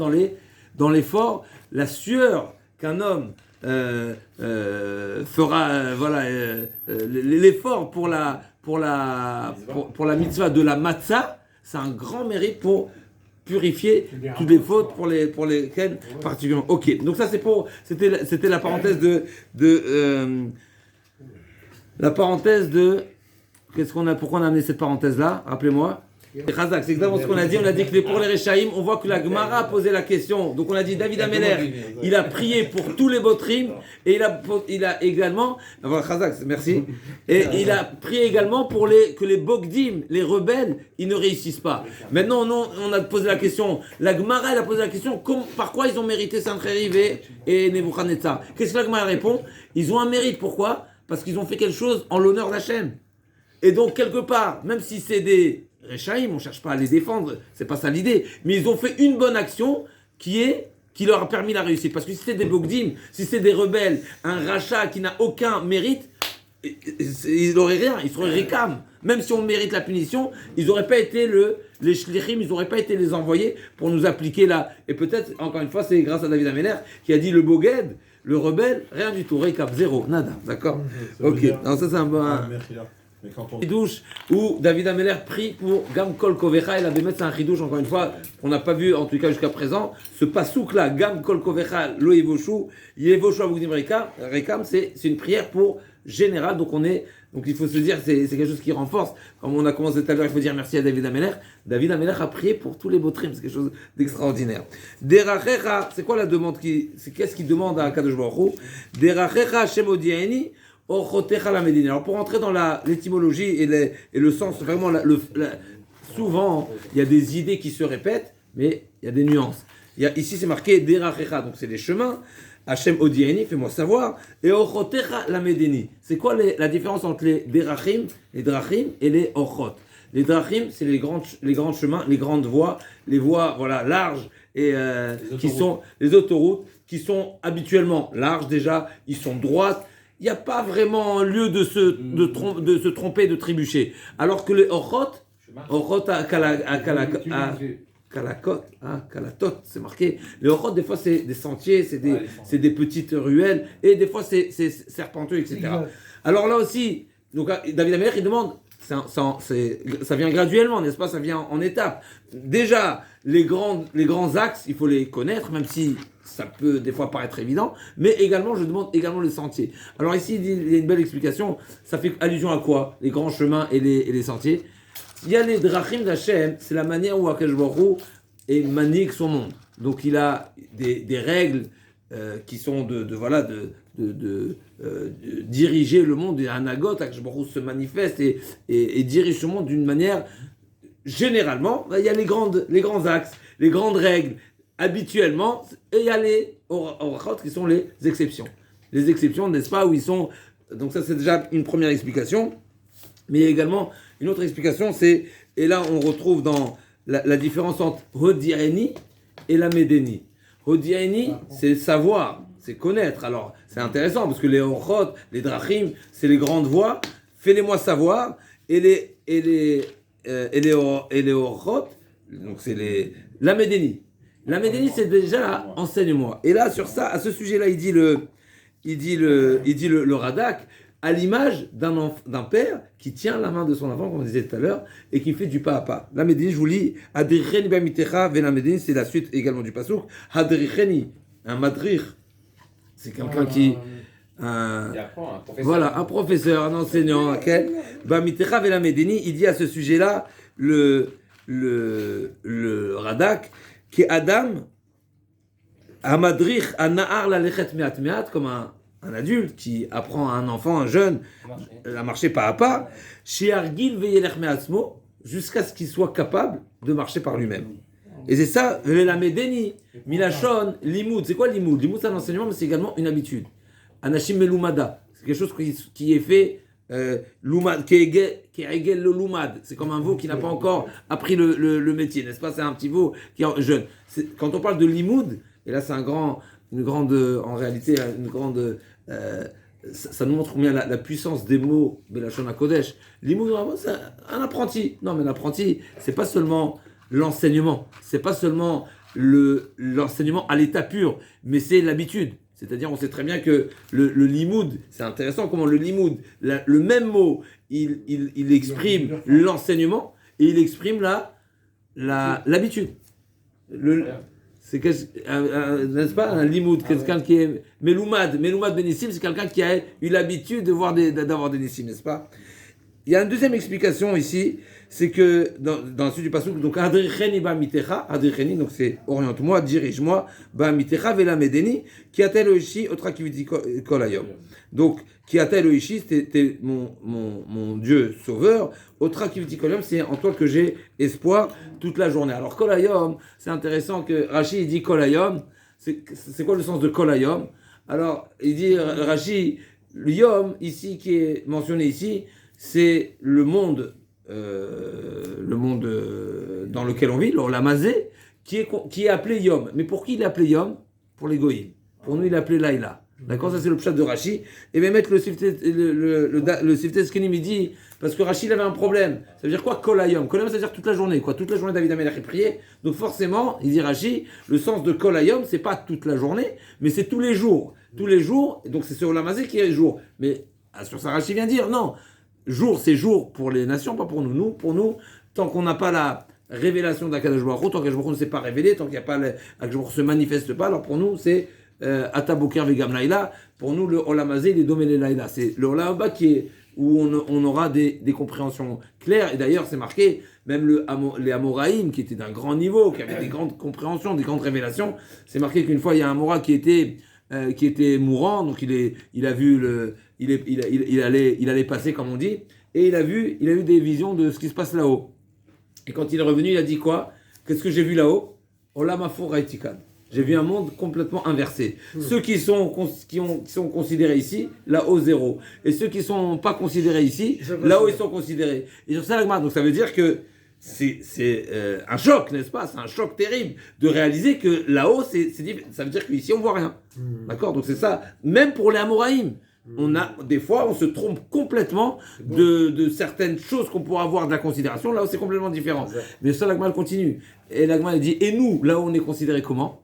dans l'effort, la sueur qu'un homme fera, l'effort pour la mitzvah de la matzah, c'est un grand mérite pour purifier toutes les fautes pour lesquelles particulièrement. Ok, donc ça c'était la parenthèse pourquoi on a amené cette parenthèse là? Rappelez-moi. Razak, c'est exactement ce qu'on a dit. On a dit que pour les Rechaïm, on voit que la Gemara a posé la question. Donc on a dit David Ameler, il a prié pour tous les Botrim et il a également, Razak, merci. Et il a prié également pour que les Bogdim, les rebelles, ils ne réussissent pas. Maintenant, on a posé la question. La Gemara, elle a posé la question par quoi ils ont mérité Sancheriv et Nebuchadnezzar. Qu'est-ce que la Gemara répond? Ils ont un mérite. Pourquoi? Parce qu'ils ont fait quelque chose en l'honneur d'Hachem. Et donc quelque part, même si c'est des Rechaïm, on ne cherche pas à les défendre, c'est pas ça l'idée. Mais ils ont fait une bonne action qui leur a permis la réussite. Parce que si c'est des Bogdim, si c'est des rebelles, un rachat qui n'a aucun mérite, ils n'auraient rien, ils seraient rikam. Même si on mérite la punition, ils n'auraient pas été les shlichim, ils n'auraient pas été les envoyés pour nous appliquer là. Et peut-être, encore une fois, c'est grâce à David Ameler qui a dit le Boged, le rebelle, rien du tout, rikam, zéro, nada, d'accord? Ok, alors ça c'est un bon... Chidouche où David Ameler prie pour Gam Kol Kovecha. Il avait mettre un chidouche, encore une fois, qu'on n'a pas vu en tout cas jusqu'à présent. Ce pasouk là, Gam Kol Kovecha, Lo Yevoshu, Yevoshu Avugdim Rekam, c'est une prière pour général. Donc il faut se dire, c'est quelque chose qui renforce. Comme on a commencé tout à l'heure, il faut dire merci à David Ameler. David Ameler a prié pour tous les botrim, c'est quelque chose d'extraordinaire. Derachecha, c'est quoi la demande qu'est-ce qu'il demande à Kadosh Baruch Hu? Derachecha Hashem odieni ochotecha la Médine. Alors pour entrer dans l'étymologie et le sens, vraiment, souvent, il y a des idées qui se répètent, mais il y a des nuances. Ici, c'est marqué Derachecha, donc c'est les chemins. Hashem odieni, fais-moi savoir. Et ochotecha la Médini. C'est quoi la différence entre les Derachim, les Drachim et les Ochot? Les Drachim, c'est les grands chemins, les grandes voies, les voies larges et qui sont les autoroutes qui sont habituellement larges déjà, ils sont droites. Il n'y a pas vraiment lieu de se tromper, de trébucher. Alors que les Ochot à Kalatot, c'est marqué. Les Ochot, des fois, c'est des sentiers, c'est des petites ruelles, et des fois, c'est serpenteux, etc. Alors là aussi, donc, David Ameler, il demande, ça vient graduellement, n'est-ce pas? Ça vient en étapes. Déjà, les grands axes, il faut les connaître, même si ça peut des fois paraître évident, mais également, je demande également les sentiers. Alors ici, il y a une belle explication. Ça fait allusion à quoi? Les grands chemins et les sentiers. Il y a les drachim d'Hachem, c'est la manière où Akash Baruch Hu manique son monde. Donc il a des règles qui sont de diriger le monde. Et Anagot, Akash Baruch Hu se manifeste et dirige ce monde d'une manière. Généralement, il y a les grands axes, les grandes règles, habituellement, et il y a les orachot qui sont les exceptions. Les exceptions, n'est-ce pas, où ils sont. Donc ça, c'est déjà une première explication. Mais il y a également une autre explication, et là on retrouve dans la différence entre Hodiani et la Médénie. Hodiani, c'est savoir, c'est connaître. Alors c'est intéressant parce que les Orchot, les Drachim, c'est les grandes voies. Fais-les-moi savoir. Et les Orchot, donc c'est la Médénie. La Médénie, c'est déjà enseigne-moi. Et là sur ça, à ce sujet-là, il dit le Radak. À l'image d'un père qui tient la main de son enfant, comme on disait tout à l'heure, et qui fait du pas à pas. La Médini, je vous lis, Hadricheni bamitecha ve la Médini, c'est la suite également du pasouk. Hadricheni, un madrich, c'est quelqu'un qui. Un professeur, un enseignant, bamitecha ve la Médini, il dit à ce sujet-là, le Radak, qui Adam, un madrich, un nahar la lechet meat meat, comme un adulte qui apprend à un enfant, un jeune, à marcher pas à pas, chez Argil veyelech me'atzmo, jusqu'à ce qu'il soit capable de marcher par lui-même. Et c'est ça, la Médénie, Milachon, Limoud. C'est quoi Limoud? Limoud, c'est un enseignement, mais c'est également une habitude. Anashim melumada, c'est quelque chose qui est fait, lumad, qui est égel le lumad. C'est comme un veau qui n'a pas encore appris le métier, n'est-ce pas? C'est un petit veau qui est jeune. Quand on parle de Limoud, et là c'est en réalité, une grande. Ça nous montre combien la puissance des mots Belachon HaKodesh. Limoud, c'est un apprenti. Non, mais l'apprenti, c'est pas seulement l'enseignement, c'est pas seulement l'enseignement à l'état pur, mais c'est l'habitude. C'est-à-dire, on sait très bien que le limoud, c'est intéressant comment le limoud, le même mot, il exprime l'enseignement et il exprime l'habitude. C'est n'est-ce pas un limoud, quelqu'un qui est meloumad benissim, c'est quelqu'un qui a eu l'habitude d'avoir des nissim, n'est-ce pas? Il y a une deuxième explication ici, c'est que dans la suite du passouk, donc adricheni ba mitecha, adricheni, donc c'est oriente-moi, dirige-moi, ba mitecha vela medeni, qui a-t-elle oishi otra kiviti kolayom. Donc qui a-t-elle oishi, c'était mon Dieu sauveur, otra kiviti kolayom, c'est en toi que j'ai espoir toute la journée. Alors kolayom, c'est intéressant que Rashi dit kolayom, c'est quoi le sens de kolayom? Alors il dit Rashi, l'yom ici qui est mentionné ici, c'est le monde dans lequel on vit, l'Olamazé, qui est appelé Yom. Mais pour qui il est appelé Yom? Pour les Goïm. Pour nous, il est appelé Laïla. D'accord? Ça, c'est le pshat de Rashi. Et même mettre le Siftet Skenim, il dit, parce que Rashi, il avait un problème. Ça veut dire quoi, Kolayom? Kolayom, ça veut dire toute la journée. Toute la journée, David Amelech prié. Donc, forcément, il dit Rashi, le sens de Kolayom, c'est pas toute la journée, mais c'est tous les jours. Tous les jours. Et donc, c'est sur Olamazé qui est jour. Mais, sur ça, Rashi vient dire, non. Jour, c'est jour pour les nations, pas pour nous. Pour nous, tant qu'on n'a pas la révélation d'Akadosh Baruch Hu, tant qu'Akadosh Baruch Hu ne s'est pas révélé, tant qu'il n'y a pas Akadosh Baruch Hu ne se manifeste pas, alors pour nous, c'est Ataboker Vegam Laila. Pour nous, le Olam Hazé, il est Domé Laila. C'est le Olam Haba où on aura des compréhensions claires. Et d'ailleurs, c'est marqué, même les Amoraïm, qui étaient d'un grand niveau, qui avaient des grandes compréhensions, des grandes révélations, c'est marqué qu'une fois, il y a un Mora qui était mourant, donc il a vu il allait passer, comme on dit, et il a vu des visions de ce qui se passe là-haut. Et quand il est revenu, il a dit quoi? Qu'est-ce que j'ai vu là-haut? Olam Afur Raitikan. J'ai vu un monde complètement inversé. Ceux qui sont considérés ici, là-haut zéro. Et ceux qui ne sont pas considérés ici, là-haut ils sont considérés. Et sur ça, donc ça veut dire que c'est un choc, n'est-ce pas? C'est un choc terrible de réaliser que là-haut, ça veut dire qu'ici on ne voit rien. D'accord? Donc c'est ça. Même pour les Amoraïm. Des fois, on se trompe complètement de certaines choses qu'on pourra avoir de la considération. Là-haut, c'est complètement différent. Mais ça, l'Agma, elle continue. Et l'Agma, elle dit, et nous, là-haut, on est considéré comment?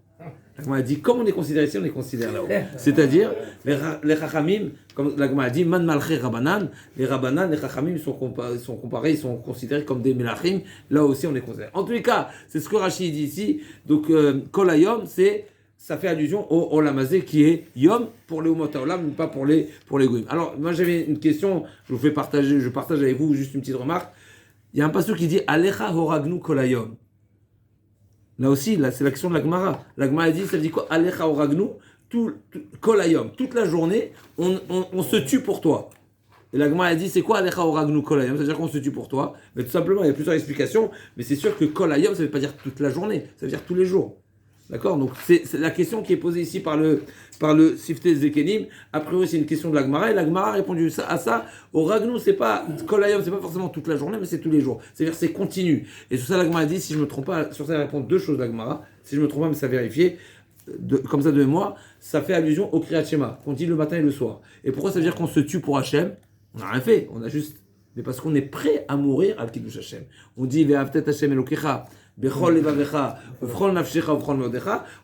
L'Agma a dit, comme on est considéré ici, on est considéré là-haut. C'est-à-dire, les Chachamim, comme l'Agma a dit, Man Malché Rabanan, les Chachamim sont comparés, ils sont considérés comme des Melachim. Là aussi, on est considéré. En tous les cas, c'est ce que Rashi dit ici. Donc, Kol Hayom, ça fait allusion au Olam Hazé qui est Yom pour les Umot Haolam, mais pas pour les Goïm. Alors, moi j'avais une question, je partage avec vous juste une petite remarque. Il y a un passage qui dit Alecha Horagnu Kol Hayom. Là aussi, c'est la question de la Gemara. La Gemara dit, ça dit quoi? Alecha Horagnu Kol Hayom. Toute la journée, on se tue pour toi. Et la Gemara dit, c'est quoi Alecha Horagnu Kol Hayom? C'est-à-dire qu'on se tue pour toi. Mais tout simplement, il y a plusieurs explications, mais c'est sûr que Kol Hayom, ça ne veut pas dire toute la journée, ça veut dire tous les jours. D'accord? Donc c'est la question qui est posée ici par le Sifte Zekenim. A priori, c'est une question de la Gemara. Et la Gemara a répondu à ça. Au Ragnou, c'est pas Kol Hayom, c'est pas forcément toute la journée, mais c'est tous les jours. C'est-à-dire c'est continu. Et sur ça, la Gemara dit, si je me trompe pas, sur ça, elle répond deux choses, la Gemara. Si je me trompe pas, mais ça vérifié, comme ça de mémoire, ça fait allusion au Kriyat Shema, qu'on dit le matin et le soir. Et pourquoi ça veut dire qu'on se tue pour Hachem? On n'a rien fait. On a juste. Mais parce qu'on est prêt à mourir à Kiddush Hachem. On dit, Ve'avtet Hachem Elokecha.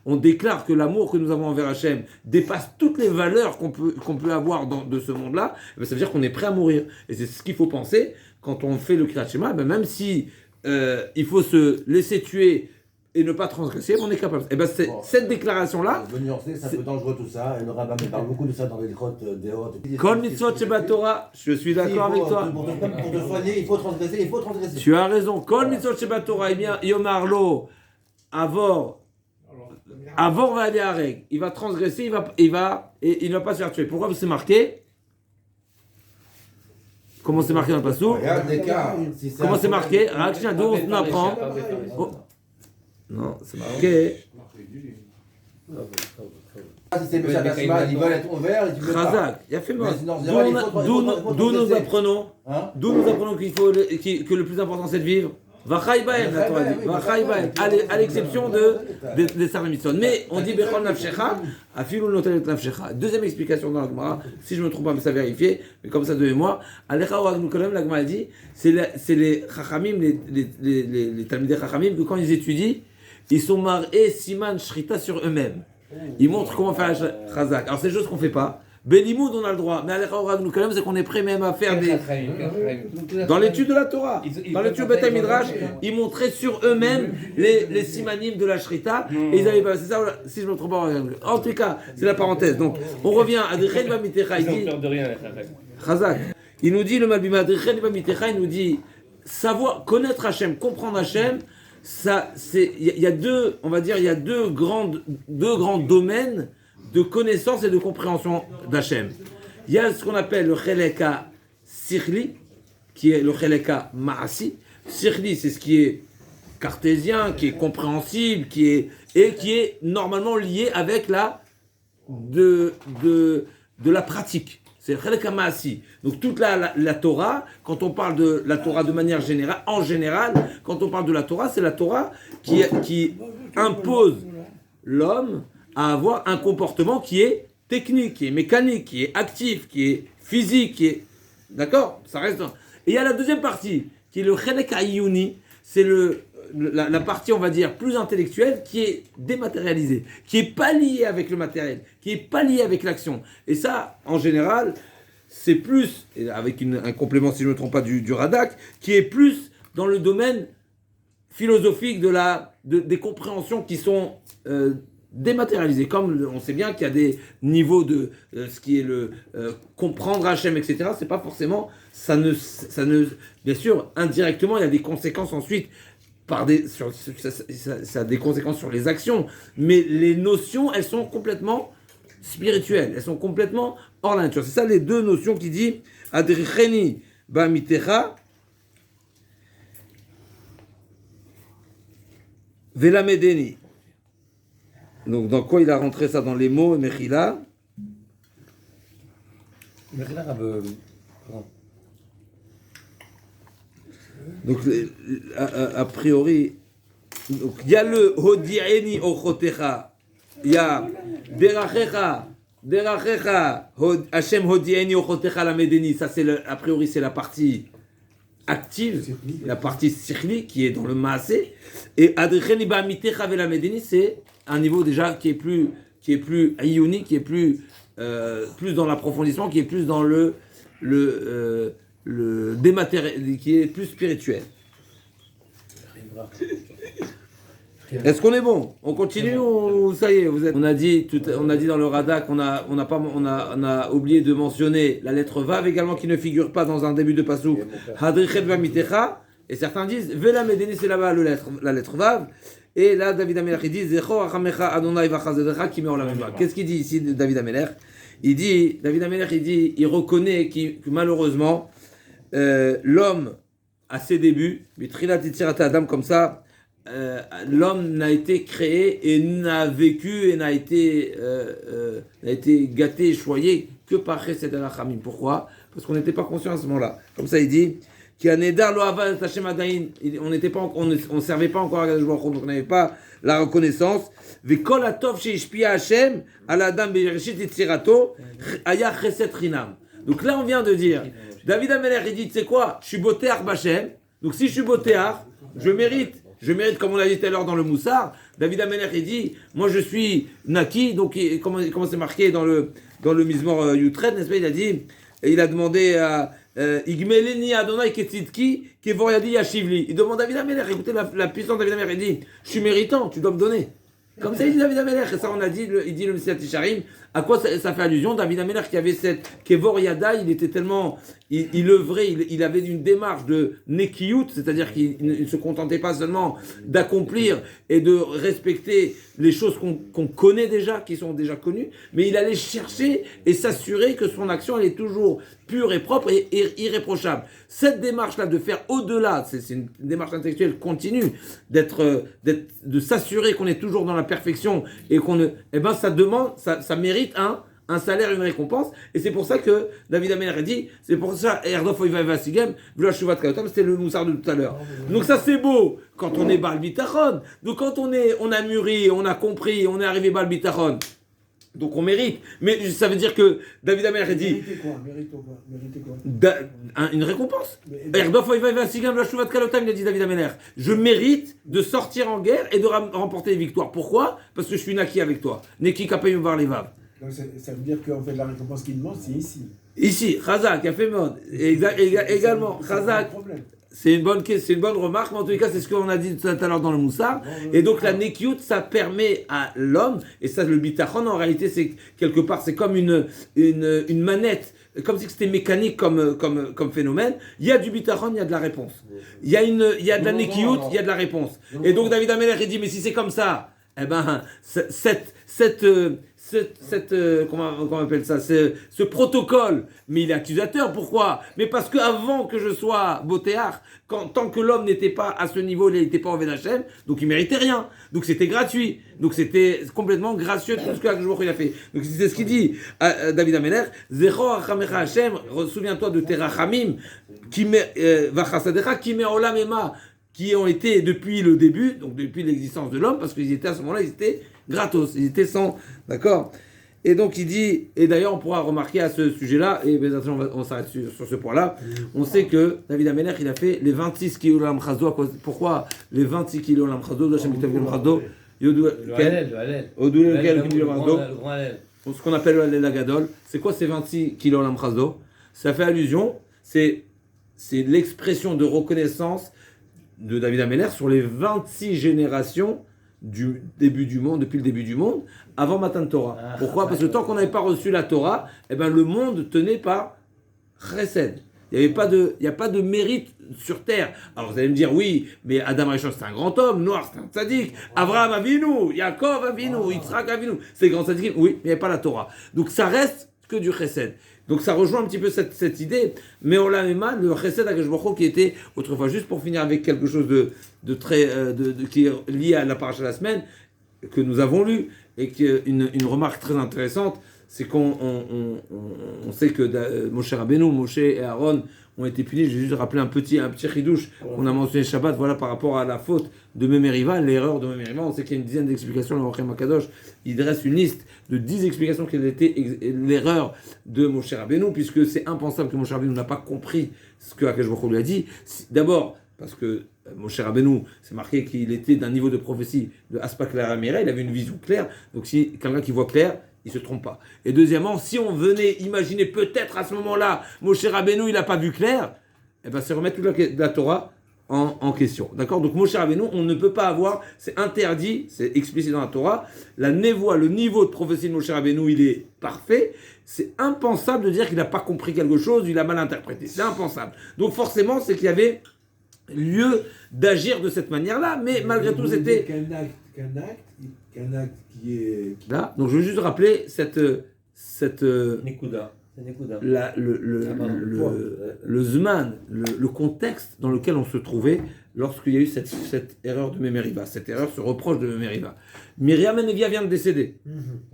On déclare que l'amour que nous avons envers Hachem dépasse toutes les valeurs qu'on peut avoir de ce monde-là. Ça veut dire qu'on est prêt à mourir. Et c'est ce qu'il faut penser quand on fait le Kriyat Shema. Même si il faut se laisser tuer et ne pas transgresser, on est capable. Et cette déclaration-là. Je veux nuancer, c'est un peu dangereux tout ça. Et le rabbin me parle beaucoup de ça dans les grottes des Hautes. Kol mitzvot shebat Torah, je suis d'accord avec toi. Pour te soigner, il faut transgresser, Tu as raison. Kol mitzvot shebat Torah, eh bien, Yomarlo, Avor va aller à règle. Il va transgresser, il ne va pas se faire tuer. Pourquoi c'est marqué? Comment c'est marqué dans le passou? Regarde les cas. Comment c'est marqué? D'où on apprend? Non, c'est marqué. Si c'est Béchat Hashmal, ils veulent être ouverts et tu veux pas. Khazak, il a fait mal. D'où nous apprenons que le plus important c'est de vivre. Vachai Baem, la Torah dit. Vachai Baem, à l'exception des Sarah Mitzvot. Mais on dit Bechol Nafshecha, Afilou Notelet Nafshecha. Deuxième explication dans la Gemara, si je ne me trompe pas, mais ça vérifié, mais comme ça de mémoire. Alecha Oragnu Kolem, la Gemara dit, c'est les Chachamim, les Talmidei Chachamim, que quand ils étudient, ils sont marrés Siman Shrita sur eux-mêmes. Ils montrent comment faire la Chazak. Alors c'est des choses qu'on ne fait pas. Belimoud, on a le droit. Mais Alecha Oragnu Kolem, c'est qu'on est prêt même à faire des. Dans l'étude de la Torah, dans l'étude Beth Midrash, ils montraient sur eux-mêmes les simanim de la Shrita. Et ils avaient pas. C'est ça, si je me trompe pas. En tout cas, c'est la parenthèse. Donc, on revient à Adrichel Bamitecha. Il dit. Chazak. Il nous dit le Malbima Adrichel Bamitecha, il nous dit savoir, connaître Hachem, comprendre Hachem. Ça, il y a deux, on va dire, il y a deux grands domaines de connaissance et de compréhension d'Hachem. Il y a ce qu'on appelle le Cheleka Sikhli, qui est le Cheleka Maasi. Sikhli, c'est ce qui est cartésien, qui est compréhensible, qui est normalement lié avec de la pratique. C'est le Cheleka Maasi. Donc toute la Torah, quand on parle de la Torah de manière générale, en général, quand on parle de la Torah, c'est la Torah qui impose l'homme à avoir un comportement qui est technique, qui est mécanique, qui est actif, qui est physique, qui est... D'accord? Ça reste... Et il y a la deuxième partie, qui est le Chelek Ayuni, c'est la partie, on va dire, plus intellectuelle, qui est dématérialisée, qui n'est pas liée avec le matériel, qui n'est pas liée avec l'action. Et ça, en général, c'est plus, et avec un complément, si je ne me trompe pas, du Radak, qui est plus dans le domaine philosophique des compréhensions qui sont dématérialisé. Comme on sait bien qu'il y a des niveaux de ce qui est le comprendre Hachem, etc. C'est pas forcément, bien sûr, indirectement, il y a des conséquences ensuite. Ça a des conséquences sur les actions, mais les notions, elles sont complètement spirituelles, elles sont complètement hors la nature. C'est ça les deux notions qui dit Adricheni Bamitecha Velamedeni. Donc dans quoi il a rentré ça dans les mots Mechila? Mechila, donc a priori, il y a le Hodi'eni Ochotecha, il y a Derachecha Hashem Hodi'eni Ochotecha Lamedeni. Ça c'est a priori c'est la partie active, la partie sikhli qui est dans le maasé, et Adricheni Ba'amitecha Velamedeni c'est un niveau déjà qui est plus ayuni, qui est plus dans l'approfondissement, qui est plus dans le dématériel, qui est plus spirituel. Est-ce qu'on est bon? On continue ou ça y est, on a dit dans le Rada qu'on a oublié de mentionner la lettre Vav également qui ne figure pas dans un début de Passouk. Hadrichet Vamitecha, et certains disent Vela Medeni, c'est là-bas la lettre Vav. Et là, David Amelech, il dit Zecho Achamecha Adonai Vachazedecha Ki Meolamema. Qu'est-ce qu'il dit ici, David Amelech? David Amelech, il reconnaît que malheureusement, l'homme, à ses débuts, Adam, comme ça, l'homme n'a été créé et n'a vécu et n'a été gâté et choyé que par Chesed Rachamim. Pourquoi? Parce qu'on n'était pas conscient à ce moment-là. Comme ça, il dit on ne servait pas encore à Kadosh Baruch Hu, donc on n'avait pas la reconnaissance. Vekol atov sheishpia Hashem al adam bereshit yitzirato aya chesed chinam. Donc là, on vient de dire, David Amelech, il dit, tu sais quoi, je suis botéar b'Hashem, donc si je suis botéar, je mérite, comme on l'a dit tout à l'heure dans le Moussar. David Amelech, il dit, moi je suis naki, donc comment c'est marqué dans le Mizmor Yutred, n'est-ce pas, il a demandé à Igmeleni Adonai Ketzidki Kevoyadi Yashivli. Il demande à David Amelech, écoutez la puissance de David Amelech, il dit, je suis méritant, tu dois me donner. Comme ça, il dit David Amelech, et ça on a dit, il dit le Messiah Tisharim, à quoi ça fait allusion? David Amelech qui avait cette Kevor Yada, il était tellement, il œuvrait, il avait une démarche de Nekiyut, c'est-à-dire qu'il ne se contentait pas seulement d'accomplir et de respecter les choses qu'on connaît déjà, qui sont déjà connues, mais il allait chercher et s'assurer que son action elle est toujours pure et propre et irréprochable. Cette démarche-là de faire au-delà, c'est une démarche intellectuelle continue, de s'assurer qu'on est toujours dans la perfection et ça demande, ça mérite un salaire, une récompense, et c'est pour ça que David Amelech a dit, c'est pour ça, Erdof Oiva Vasigem, c'était le moussard de tout à l'heure. Donc ça c'est beau quand on est Baal Bitachon. Donc quand on a mûri, on a compris, on est arrivé Baal Bitachon. Donc on mérite. Mais ça veut dire que David Amelech a dit. Méritez quoi? Une récompense. Erdof Oiva Vasigem, il a dit David Amelech. Je mérite de sortir en guerre et de remporter des victoires. Pourquoi? Parce que je suis naki avec toi. Neki Kapayum Var Levav. Donc ça veut dire qu'en fait la récompense qu'il demande, c'est ici. Ici, Chazak, a fait mode. Également, Chazak, c'est une bonne remarque, mais en tous les cas, c'est ce qu'on a dit tout à l'heure dans le Moussar. Et donc la Nekiut, ça permet à l'homme, et ça le Bitachon, en réalité, c'est quelque part, c'est comme une manette, comme si c'était mécanique comme phénomène. Il y a du Bitachon, il y a de la réponse. Il y a de la Nekiut, il y a de la réponse. Et donc David Amelech, il dit, mais si c'est comme ça, eh ben, comment on appelle ça, ce protocole, mais il est accusateur, pourquoi? Mais parce qu'avant que je sois botéar, tant que l'homme n'était pas à ce niveau, il n'était pas en Vénachem, donc il méritait rien, donc c'était gratuit, donc c'était complètement gracieux tout ce que Akjouch il a fait. Donc c'est ce qu'il dit à David Amelech, Zecho Achamecha Hashem, souviens-toi de tes rachamim, Vachasadecha, qui met olam ema, qui ont été depuis le début, donc depuis l'existence de l'homme, parce qu'ils étaient à ce moment-là, ils étaient gratos, ils étaient sans, d'accord? Et donc il dit, et d'ailleurs on pourra remarquer à ce sujet-là, et on s'arrête sur ce point-là, on sait que David Amelech, il a fait les 26 kilos Olam Chazdo. Pourquoi les 26 kilos Olam Chazdo, de Olam Chazdo, le ce qu'on appelle le Halel Agadol, c'est quoi ces 26 kilos Olam Chazdo? Ça fait allusion, c'est l'expression de reconnaissance de David Amelech sur les 26 générations du début du monde, depuis le début du monde, avant Matan Torah. Pourquoi? Parce que tant qu'on n'avait pas reçu la Torah, eh ben, le monde tenait par Chesed. Il n'y a pas de mérite sur terre. Alors vous allez me dire, oui, mais Adam Rishon c'est un grand homme, Noir c'est un tzaddik, Abraham Avinu, Yaakov Avinu, Yitzhak Avinu, c'est grand tzaddik, oui, mais il n'y a pas la Torah. Donc ça reste que du Chesed. Donc ça rejoint un petit peu cette idée, mais on l'a même mal, le Chesed HaKadosh Baruch Hu qui était autrefois, juste pour finir avec quelque chose de très qui est lié à la paracha de la semaine, que nous avons lu, et qui est une remarque très intéressante, c'est qu'on sait que Moshe Rabbeinu, Moshe et Aaron ont été punis. Je vais juste rappeler un petit chidouche qu'on a mentionné Shabbat, voilà, par rapport à la faute de Memeriva, l'erreur de Memeriva. On sait qu'il y a une dizaine d'explications. Le Rochem Akadosh, il dresse une liste de 10 explications quelle était l'erreur de Moshe Rabbeinu, puisque c'est impensable que Moshe Rabbeinu n'a pas compris ce que Akadosh Baruch Hu lui a dit. D'abord, parce que Moshe Rabbeinu, c'est marqué qu'il était d'un niveau de prophétie de Aspak Laramira, il avait une vision claire. Donc si quelqu'un qui voit clair, il se trompe pas. Et deuxièmement, si on venait imaginer peut-être à ce moment-là, Moshe Rabbeinu, il n'a pas vu clair, eh ben c'est remettre toute la Torah en question. D'accord? Donc Moshe Rabbeinu, on ne peut pas avoir, c'est interdit, c'est explicite dans la Torah, la névoie, le niveau de prophétie de Moshe Rabbeinu, il est parfait. C'est impensable de dire qu'il n'a pas compris quelque chose, il a mal interprété. C'est impensable. Donc forcément, c'est qu'il y avait lieu d'agir de cette manière-là, mais malgré tout, c'était... Qu'un acte qui est... Là, donc je veux juste rappeler cette Nekuda. C'est Nekuda. le Zman, le contexte dans lequel on se trouvait lorsqu'il y a eu cette erreur de Memeriva, cette erreur, ce reproche de Memeriva. Myriam Enevia vient de décéder.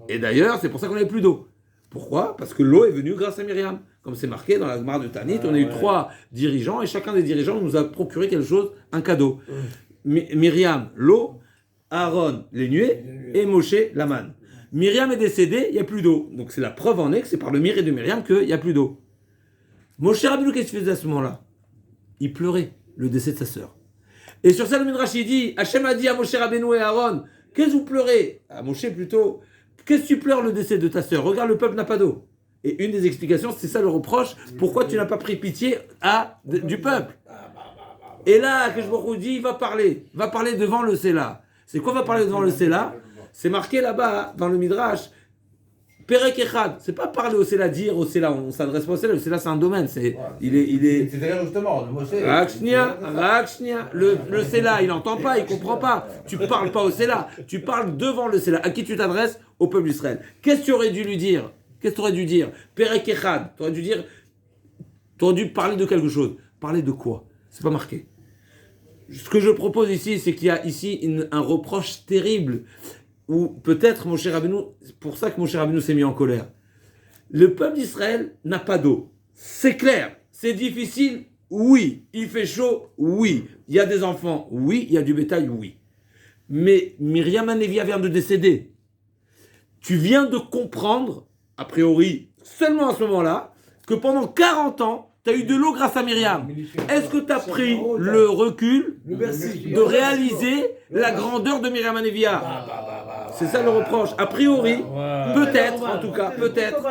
Et d'ailleurs, c'est pour ça qu'on n'avait plus d'eau. Pourquoi? Parce que l'eau est venue grâce à Myriam. Comme c'est marqué dans la Gemara de Tanit, on a eu 3 dirigeants et chacun des dirigeants nous a procuré quelque chose, un cadeau. Myriam, l'eau, Aaron, les nuées, et Moshe, la manne. Myriam est décédée, il n'y a plus d'eau. Donc c'est la preuve en est que c'est par le mérite de Myriam qu'il n'y a plus d'eau. Moshe Rabbeinu, qu'est-ce qu'il faisait à ce moment-là? Il pleurait le décès de sa sœur. Et sur ça, le Midrash, il dit, Hachem a dit à Moshe Rabbeinu et à Aaron, qu'est-ce que vous pleurez? À Moshe plutôt, qu'est-ce que tu pleures le décès de ta sœur? Regarde, le peuple n'a pas d'eau. Et une des explications, c'est ça le reproche, pourquoi tu n'as pas pris pitié du peuple? Et là, que je vous dis, il va parler devant le Séla. C'est quoi va parler devant le Séla? C'est marqué là-bas, dans le Midrash, Perek Echad. C'est pas parler au Séla, dire au Séla, on s'adresse pas au Séla, le Séla c'est un domaine, il est... C'est-à-dire justement, Rakshnia, le Séla, il n'entend pas, il comprend pas. Tu parles pas au Séla, tu parles devant le Séla. À qui tu t'adresses? Au peuple d'Israël. Qu'est-ce que tu aurais dû lui dire? Qu'est-ce que tu aurais dû dire? Perek Echad. Tu aurais dû parler de quelque chose. Parler de quoi? C'est pas marqué. Ce que je propose ici, c'est qu'il y a ici un reproche terrible, où peut-être Moshe Rabbeinu, c'est pour ça que Moshe Rabbeinu s'est mis en colère. Le peuple d'Israël n'a pas d'eau. C'est clair. C'est difficile, oui. Il fait chaud, oui. Il y a des enfants, oui. Il y a du bétail, oui. Mais Myriam Anevia vient de décéder. Tu viens de comprendre, a priori, seulement à ce moment-là, que pendant 40 ans, tu as eu de l'eau grâce à Myriam. Est-ce que tu as pris le recul de réaliser la grandeur de Myriam Anevia? C'est ça le reproche. A priori, peut-être, en tout cas, peut-être.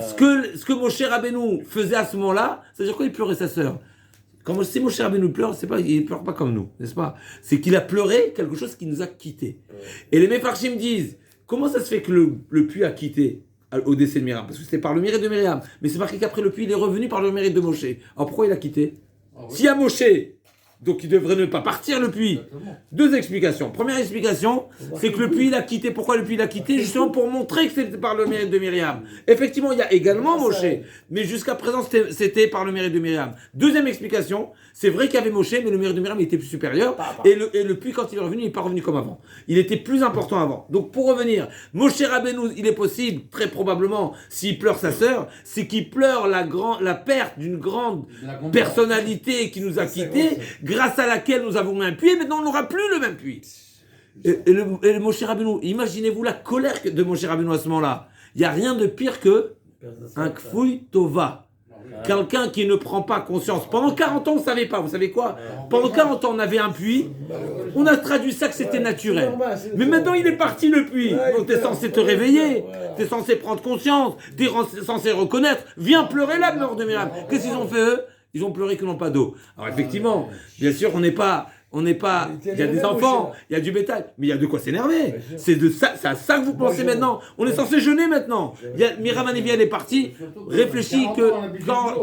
Ce que Moshe Rabbeinu faisait à ce moment-là, c'est-à-dire qu'il pleurait sa sœur. Quand si Moshe Rabbeinu pleure, il ne pleure pas comme nous, n'est-ce pas? C'est qu'il a pleuré quelque chose qui nous a quittés. Et les Mefarshim disent, comment ça se fait que le puits a quitté au décès de Myriam? Parce que c'était par le mérite de Myriam. Mais c'est marqué qu'après le puits, il est revenu par le mérite de Moshe. Alors pourquoi il a quitté? S'il y a Moshe, donc il devrait ne pas partir le puits. Deux explications. Première explication, c'est que le puits il a quitté. Pourquoi le puits il a quitté? Justement pour montrer que c'était par le mérite de Myriam. Effectivement, il y a également Moshe, mais jusqu'à présent c'était par le mérite de Myriam. Deuxième explication, c'est vrai qu'il y avait Moshe, mais le mérite de Myriam était plus supérieur. Et le puits, quand il est revenu, il n'est pas revenu comme avant. Il était plus important avant. Donc pour revenir, Moshe Rabbeinu, il est possible, très probablement, s'il pleure sa sœur, c'est qu'il pleure la perte d'une grande personnalité qui nous a quittés, grâce à laquelle nous avons un puits, et maintenant on n'aura plus le même puits. Et le Moshe Rabbeinu, imaginez-vous la colère de Moshe Rabbeinu à ce moment-là. Il n'y a rien de pire que un kfouy tova. Quelqu'un qui ne prend pas conscience. Pendant 40 ans, on ne savait pas. Vous savez quoi? Pendant 40 ans, on avait un puits. On a traduit ça que c'était naturel. Mais maintenant, il est parti le puits. Donc, tu es censé te réveiller. Tu es censé prendre conscience. Tu es censé reconnaître. Viens pleurer la mort de Myriam. Qu'est-ce qu'ils ont fait eux? Ils ont pleuré qu'ils n'ont pas d'eau. Alors effectivement, bien sûr, on n'est pas on n'est pas. Il Il y a des énervé, enfants, mon cher. il y a du bétail, mais il y a de quoi s'énerver. Bien sûr. C'est de ça, c'est à ça que vous Moi, pensez je- maintenant. On est censé jeûner maintenant. Il y a Miriam Anevia, elle est partie. Réfléchis que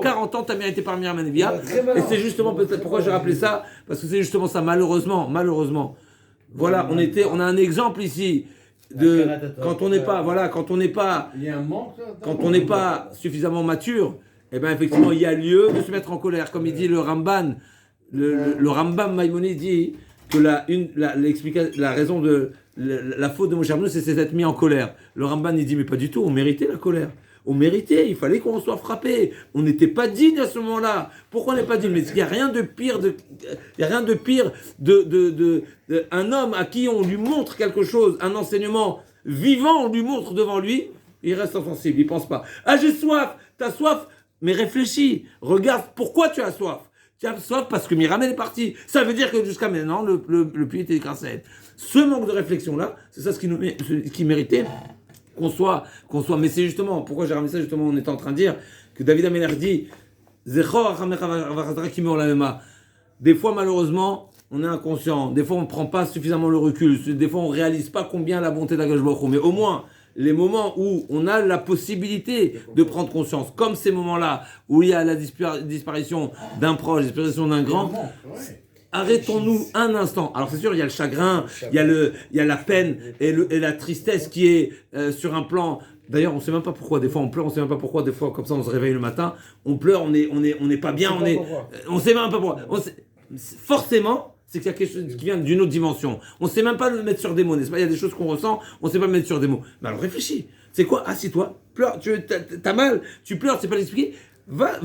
40 ans, t'as mérité par Miriam Anevia. Très malin. Et c'est justement peut-être pourquoi j'ai rappelé ça, parce que c'est justement ça, malheureusement. Voilà, on a un exemple ici de quand on n'est pas, Il y a un manque là. quand on n'est pas suffisamment mature, eh ben effectivement, il y a lieu de se mettre en colère. Comme il dit le Ramban, le Rambam Maïmonide dit que la raison de la faute de Moshe Rabbeinu, c'est d'être mis en colère. Le Ramban, il dit, mais pas du tout, on méritait la colère. On méritait, il fallait qu'on soit frappé. On n'était pas digne à ce moment-là. Pourquoi on n'est pas digne? Mais il n'y a rien de pire un homme à qui on lui montre quelque chose, un enseignement vivant, on lui montre devant lui, il reste insensible, il pense pas. Ah, j'ai soif, t'as soif, mais réfléchis, regarde pourquoi tu as soif. Tu as soif parce que Myriam est partie. Ça veut dire que jusqu'à maintenant, le puits était écrasé. Ce manque de réflexion-là, c'est ça ce qui méritait qu'on soit. Mais c'est justement, pourquoi j'ai ramené ça, justement, on était en train de dire que David Améler dit des fois, malheureusement, on est inconscient. Des fois, on ne prend pas suffisamment le recul. Des fois, on ne réalise pas combien la bonté d'Akadosh Baruch Hu. Mais au moins, les moments où on a la possibilité de prendre conscience, comme ces moments-là où il y a la disparition d'un proche, la disparition d'un grand, arrêtons-nous un instant. Alors c'est sûr, il y a le chagrin, il y a la peine et la tristesse qui est sur un plan. D'ailleurs, on ne sait même pas pourquoi. Des fois, on pleure, on ne sait même pas pourquoi. Des fois, comme ça, on se réveille le matin, on pleure, on n'est pas bien, on ne sait même pas pourquoi. Forcément, c'est qu'il y a quelque chose qui vient d'une autre dimension. On ne sait même pas le mettre sur des mots, n'est-ce pas? Il y a des choses qu'on ressent, on ne sait pas le mettre sur des mots. Mais alors réfléchis. C'est quoi? Assis-toi, pleure. T'as mal, tu pleures, c'est pas l'expliquer. Va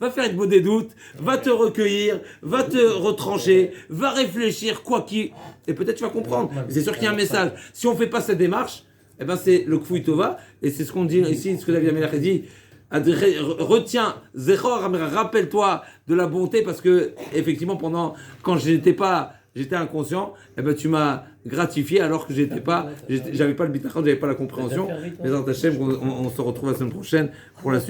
faire une des doutes, va te recueillir, va te retrancher, va réfléchir, et peut-être tu vas comprendre. Mais c'est sûr qu'il y a un message. Si on ne fait pas cette démarche, eh ben c'est le Kfouy Tova, et c'est ce qu'on dit ici, ce que David Améler dit. Retiens, Zechor, rappelle-toi de la bonté, parce que effectivement, quand j'étais inconscient, eh ben tu m'as gratifié alors que j'avais pas le bitachon, j'avais pas la compréhension. Mais dans ta chaîne, on se retrouve la semaine prochaine pour la suite.